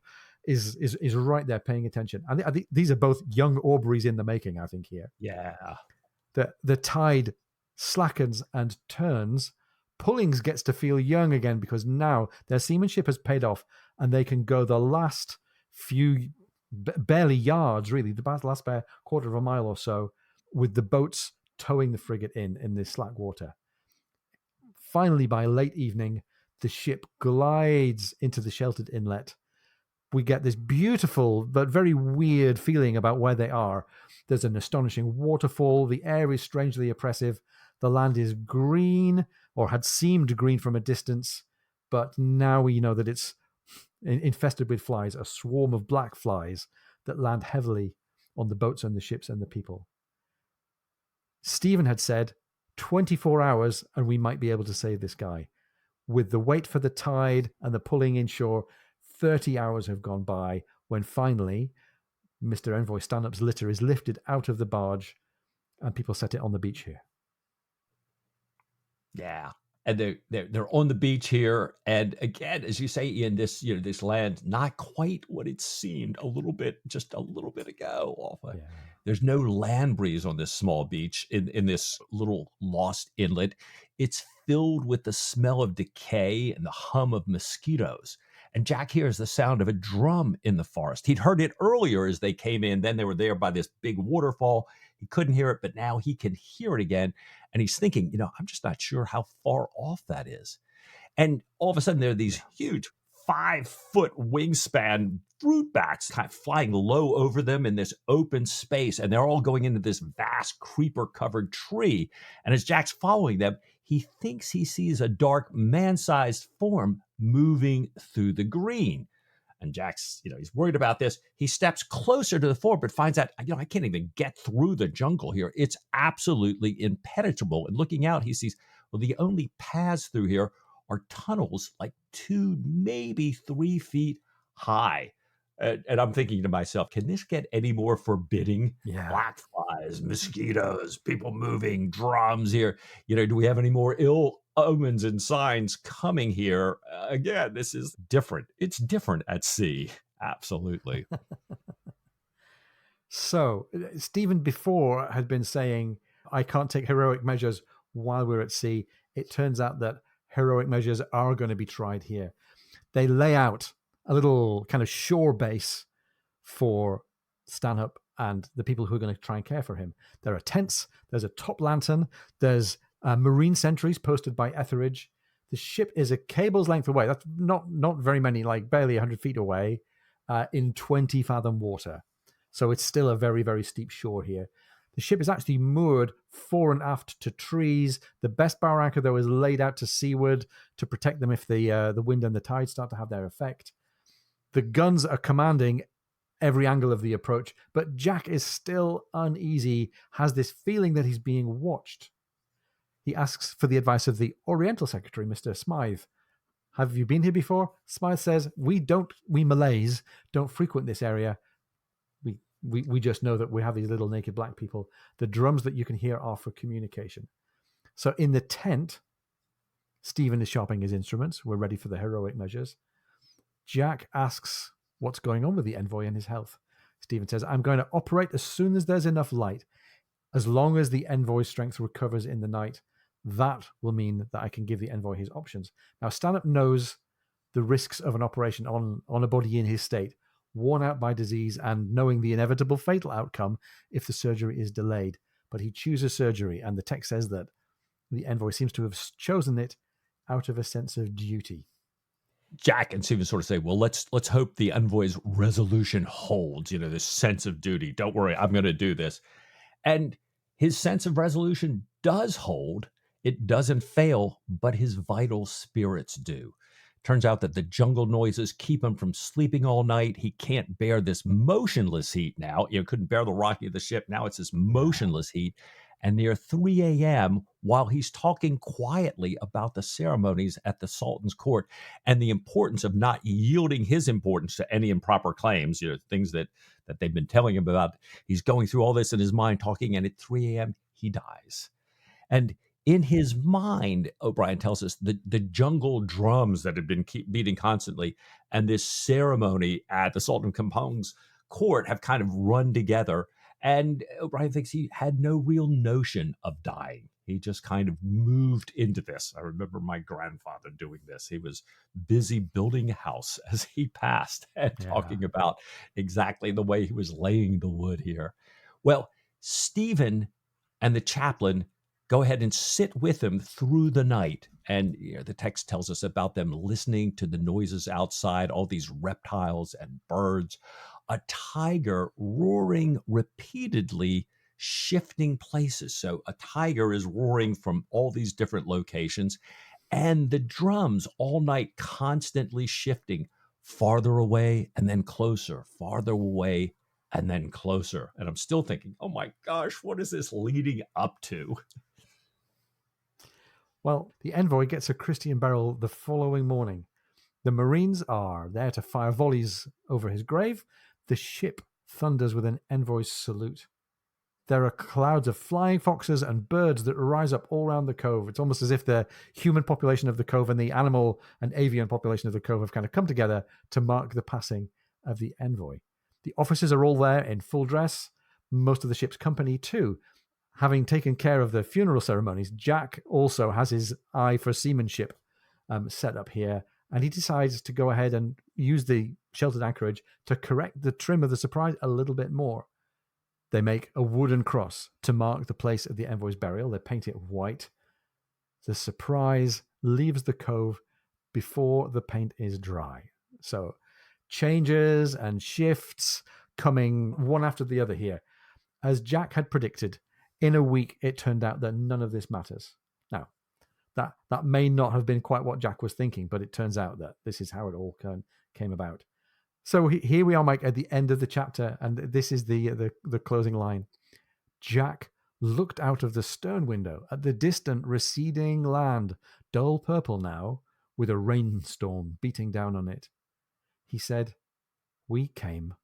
is right there paying attention. And I think these are both young Aubreys in the making, I think, here. Yeah. The tide slackens and turns. Pullings gets to feel young again because now their seamanship has paid off and they can go the last few, barely yards, really, the last bare quarter of a mile or so, with the boats towing the frigate in this slack water. Finally, by late evening, the ship glides into the sheltered inlet. We get this beautiful but very weird feeling about where they are. There's an astonishing waterfall. The air is strangely oppressive. The land is green, or had seemed green from a distance, but now we know that it's infested with flies, a swarm of black flies that land heavily on the boats and the ships and the people. Stephen had said 24 hours and we might be able to save this guy. With the wait for the tide and the pulling inshore, 30 hours have gone by when finally Mr. Envoy Stanup's litter is lifted out of the barge and people set it on the beach here. Yeah. And they're on the beach here. And again, as you say, Ian, this land, not quite what it seemed just a little bit ago. Yeah. There's no land breeze on this small beach in this little lost inlet. It's filled with the smell of decay and the hum of mosquitoes. And Jack hears the sound of a drum in the forest. He'd heard it earlier as they came in. Then they were there by this big waterfall. He couldn't hear it, but now he can hear it again. And he's thinking, I'm just not sure how far off that is. And all of a sudden, there are these huge 5-foot wingspan fruit bats kind of flying low over them in this open space. And they're all going into this vast creeper-covered tree. And as Jack's following them, he thinks he sees a dark man-sized form moving through the green. And Jack's, he's worried about this. He steps closer to the form, but finds out, I can't even get through the jungle here. It's absolutely impenetrable. And looking out, he sees, the only paths through here are tunnels like 2, maybe 3 feet high. And I'm thinking to myself, can this get any more forbidding? Yeah. Black flies, mosquitoes, people moving, drums here. Do we have any more ill omens and signs coming here? Again, this is different. It's different at sea. Absolutely. So, Stephen before had been saying, I can't take heroic measures while we're at sea. It turns out that heroic measures are going to be tried here. They lay out a little kind of shore base for Stanhope and the people who are going to try and care for him. There are tents, there's a top lantern, there's marine sentries posted by Etheridge. The ship is a cable's length away. That's not very many, like barely 100 feet away, in 20 fathom water. So it's still a very, very steep shore here. The ship is actually moored fore and aft to trees. The best bow anchor, though, is laid out to seaward to protect them if the wind and the tide start to have their effect. The guns are commanding every angle of the approach, but Jack is still uneasy, has this feeling that he's being watched. He asks for the advice of the Oriental Secretary, Mr. Smythe. Have you been here before? Smythe says, we Malays don't frequent this area. We just know that we have these little naked black people. The drums that you can hear are for communication. So in the tent, Stephen is sharpening his instruments. We're ready for the heroic measures. Jack asks what's going on with the envoy and his health. Stephen says, I'm going to operate as soon as there's enough light. As long as the envoy's strength recovers in the night, that will mean that I can give the envoy his options. Now, Stanhope knows the risks of an operation on a body in his state, worn out by disease and knowing the inevitable fatal outcome if the surgery is delayed. But he chooses surgery, and the text says that the envoy seems to have chosen it out of a sense of duty. Jack and Stephen sort of say, well, let's hope the envoy's resolution holds, this sense of duty. Don't worry, I'm going to do this. And his sense of resolution does hold. It doesn't fail, but his vital spirits do. Turns out that the jungle noises keep him from sleeping all night. He can't bear this motionless heat now. Couldn't bear the rocking of the ship. Now it's this motionless heat. And near 3 a.m., while he's talking quietly about the ceremonies at the Sultan's court and the importance of not yielding his importance to any improper claims, things that they've been telling him about, he's going through all this in his mind, talking, and at 3 a.m., he dies. And in his mind, O'Brien tells us, the jungle drums that had been beating constantly and this ceremony at the Sultan of Kampong's court have kind of run together. And O'Brien thinks he had no real notion of dying. He just kind of moved into this. I remember my grandfather doing this. He was busy building a house as he passed and talking about exactly the way he was laying the wood here. Well, Stephen and the chaplain go ahead and sit with him through the night. And the text tells us about them listening to the noises outside, all these reptiles and birds, a tiger roaring repeatedly, shifting places. So a tiger is roaring from all these different locations, and the drums all night constantly shifting farther away and then closer, farther away and then closer. And I'm still thinking, oh my gosh, what is this leading up to? Well, the envoy gets a Christian burial the following morning. The Marines are there to fire volleys over his grave. The ship thunders with an envoy's salute. There are clouds of flying foxes and birds that rise up all around the cove. It's almost as if the human population of the cove and the animal and avian population of the cove have kind of come together to mark the passing of the envoy. The officers are all there in full dress, most of the ship's company too. Having taken care of the funeral ceremonies, Jack also has his eye for seamanship set up here, and he decides to go ahead and use the sheltered anchorage to correct the trim of the Surprise a little bit more. They make a wooden cross to mark the place of the envoy's burial. They paint it white. The Surprise leaves the cove before the paint is dry. So changes and shifts coming one after the other here. As Jack had predicted, in a week, it turned out that none of this matters. Now, that may not have been quite what Jack was thinking, but it turns out that this is how it all came about. So here we are, Mike, at the end of the chapter, and this is the closing line. Jack looked out of the stern window at the distant receding land, dull purple now, with a rainstorm beating down on it. He said, "We came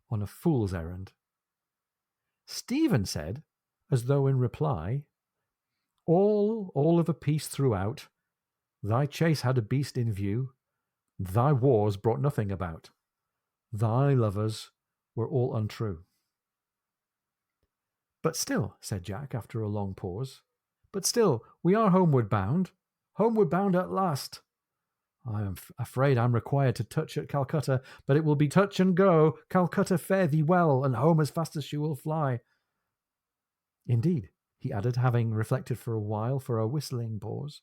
on a fool's errand." Stephen said, as though in reply, all of a piece throughout. Thy chase had a beast in view. Thy wars brought nothing about. Thy lovers were all untrue. But still, said Jack after a long pause, but still, we are homeward bound at last. I am afraid I'm required to touch at Calcutta, but it will be touch and go. Calcutta, fare thee well, and home as fast as she will fly. Indeed, he added, having reflected for a while, for a whistling pause.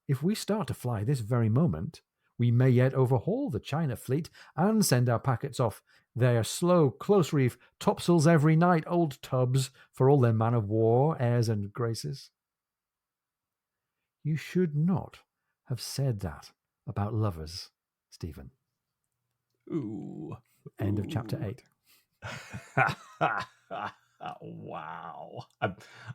If we start to fly this very moment, We may yet overhaul the China fleet and send our packets off their slow, close reef topsails every night, old tubs, for all their man of war, airs and graces. You should not have said that about lovers, Stephen. Ooh. End of chapter 8. Wow.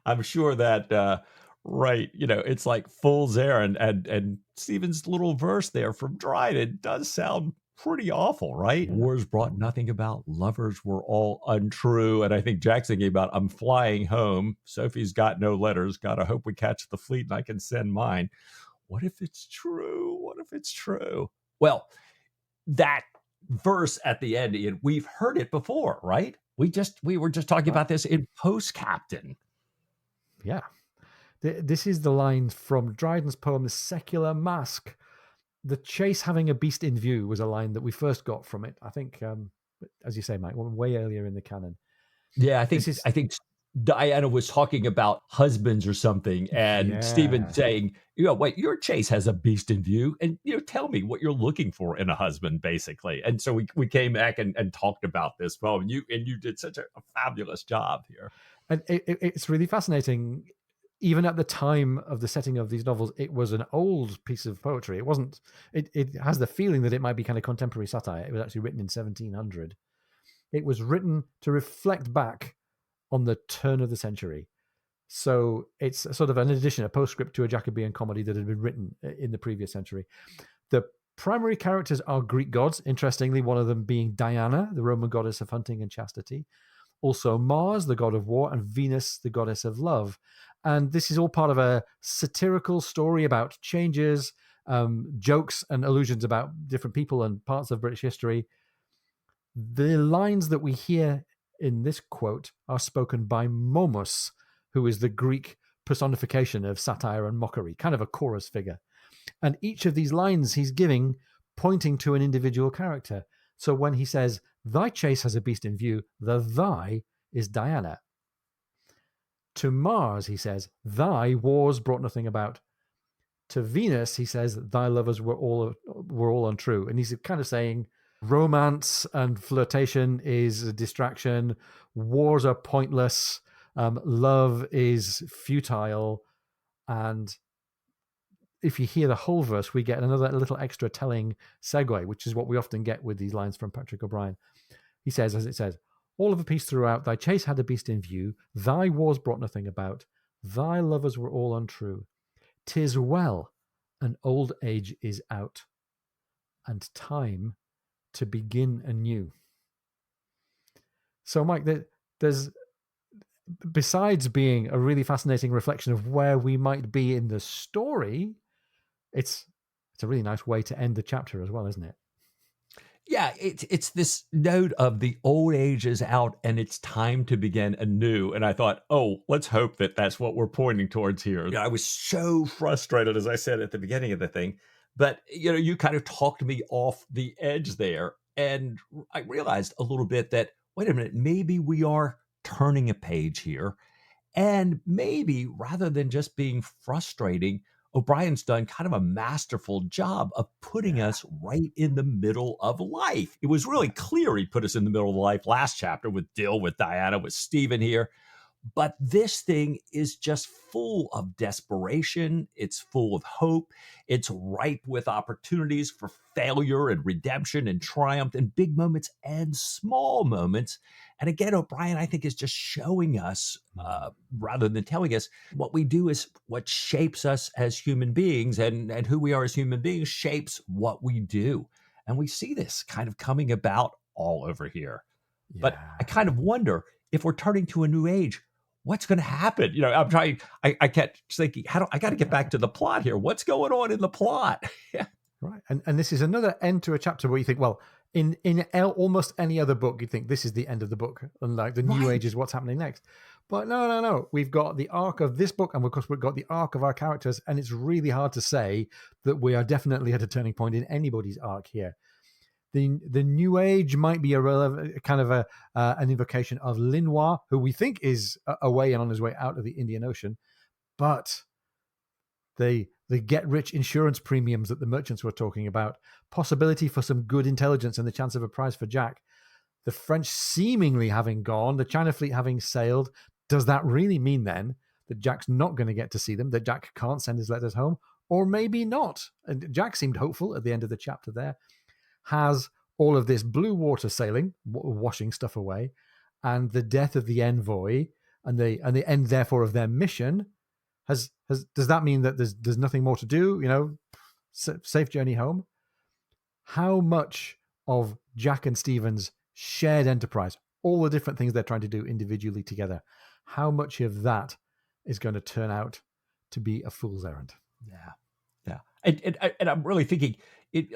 I'm sure that right, it's like fool's errand, and Stephen's little verse there from Dryden does sound pretty awful, right? Yeah. Wars brought nothing about, lovers were all untrue. And I think Jack's thinking about, I'm flying home, Sophie's got no letters, gotta hope we catch the fleet and I can send mine. What if it's true? What if it's true? Well, that verse at the end, Ian, we've heard it before, right? We were just talking about this in Post Captain. Yeah. This is the line from Dryden's poem, The Secular Masque. The chase having a beast in view was a line that we first got from it. I think, as you say, Mike, way earlier in the canon. Yeah, I think Diana was talking about husbands or something, and Stephen saying, wait, your chase has a beast in view, and tell me what you're looking for in a husband, basically. And so we came back and talked about this poem, and you did such a fabulous job here. And it's really fascinating. Even at the time of the setting of these novels, it was an old piece of poetry. It wasn't. It has the feeling that it might be kind of contemporary satire. It was actually written in 1700. It was written to reflect back on the turn of the century. So it's sort of an addition, a postscript to a Jacobean comedy that had been written in the previous century. The primary characters are Greek gods, interestingly, one of them being Diana, the Roman goddess of hunting and chastity. Also Mars, the god of war, and Venus, the goddess of love. And this is all part of a satirical story about changes, jokes and allusions about different people and parts of British history. The lines that we hear in this quote are spoken by Momus, who is the Greek personification of satire and mockery, kind of a chorus figure. And each of these lines he's giving pointing to an individual character. So when he says, thy chase has a beast in view, the thy is Diana. To Mars, he says, thy wars brought nothing about. To Venus, he says, thy lovers were all untrue. And he's kind of saying romance and flirtation is a distraction. Wars are pointless. Love is futile. And if you hear the whole verse, we get another little extra telling segue, which is what we often get with these lines from Patrick O'Brian. He says, as it says, all of a piece throughout, thy chase had a beast in view, thy wars brought nothing about, thy lovers were all untrue. 'Tis well, and old age is out, and time to begin anew. So, Mike, there's, besides being a really fascinating reflection of where we might be in the story, it's a really nice way to end the chapter as well, isn't it? Yeah, it's this note of the old age is out and it's time to begin anew. And I thought, let's hope that that's what we're pointing towards here. I was so frustrated, as I said at the beginning of the thing, but you kind of talked me off the edge there, and I realized a little bit that, wait a minute, maybe we are turning a page here, and maybe rather than just being frustrating, O'Brien's done kind of a masterful job of putting us right in the middle of life. It was really clear he put us in the middle of life last chapter with Dill, with Diana, with Stephen here. But this thing is just full of desperation. It's full of hope. It's ripe with opportunities for failure and redemption and triumph, and big moments and small moments. And again, O'Brien, I think, is just showing us, rather than telling us, what we do is what shapes us as human beings, and who we are as human beings shapes what we do. And we see this kind of coming about all over here. Yeah. But I kind of wonder, if we're turning to a new age, what's going to happen? I kept thinking, I got to get back to the plot here. What's going on in the plot? Right. And this is another end to a chapter where you think, well, in almost any other book, you'd think this is the end of the book, and like the new age is what's happening next. But no. We've got the arc of this book, and of course we've got the arc of our characters, and it's really hard to say that we are definitely at a turning point in anybody's arc here. The new age might be an invocation of Linois, who we think is away and on his way out of the Indian Ocean, but the get-rich insurance premiums that the merchants were talking about, possibility for some good intelligence and the chance of a prize for Jack, the French seemingly having gone, the China fleet having sailed. Does that really mean then that Jack's not going to get to see them, that Jack can't send his letters home? Or maybe not. And Jack seemed hopeful at the end of the chapter there. Has all of this blue water sailing, washing stuff away, and the death of the envoy, and the end, therefore, of their mission, does that mean that there's nothing more to do? Safe journey home. How much of Jack and Stephen's shared enterprise, all the different things they're trying to do individually together, how much of that is going to turn out to be a fool's errand? Yeah. And I'm really thinking,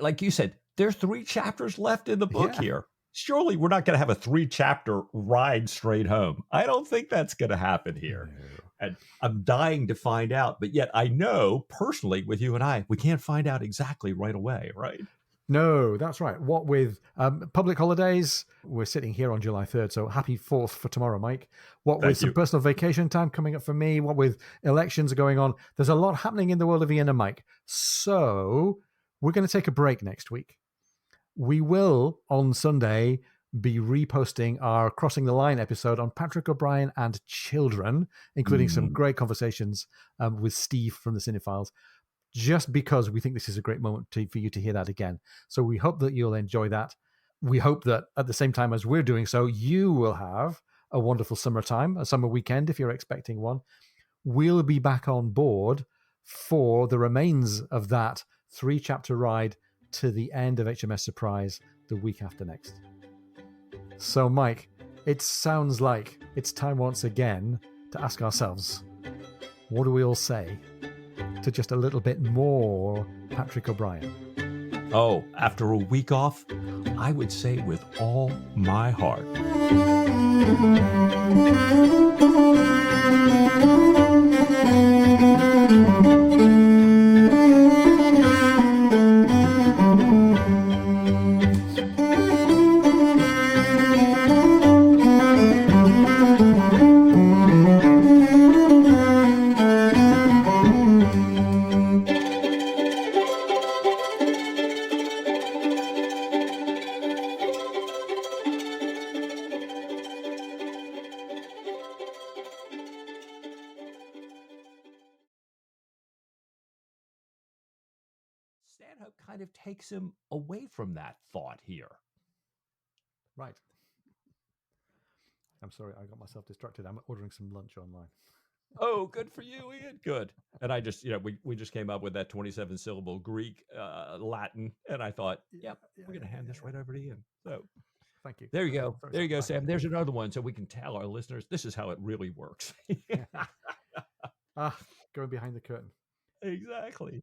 like you said, there's 3 chapters left in the book here. Surely we're not going to have a 3-chapter ride straight home. I don't think that's going to happen here. No. And I'm dying to find out. But yet I know personally with you and I, we can't find out exactly right away, right? No, that's right. What with public holidays, we're sitting here on July 3rd, so happy 4th for tomorrow, Mike. What with some personal vacation time coming up for me, what with elections going on, there's a lot happening in the world of Ian and Mike. So we're going to take a break next week. We will, on Sunday, be reposting our Crossing the Line episode on Patrick O'Brien and children, including some great conversations with Steve from the Cinephiles, just because we think this is a great moment for you to hear that again. So we hope that you'll enjoy that. We hope that at the same time as we're doing so, you will have a wonderful summertime, a summer weekend if you're expecting one. We'll be back on board for the remains of that 3-chapter ride to the end of HMS Surprise the week after next. So, Mike, it sounds like it's time once again to ask ourselves, what do we all say to just a little bit more Patrick O'Brien? Oh, after a week off, I would say with all my heart. Stanhope kind of takes him away from that thought here. Right. I'm sorry, I got myself distracted. I'm ordering some lunch online. Oh, good for you, Ian. Good. And I just, we just came up with that 27-syllable Greek, Latin, and I thought, we're going to hand this right over to Ian. So thank you. There you go. There you go, Sam. There's another one, so we can tell our listeners this is how it really works. Going behind the curtain. Exactly.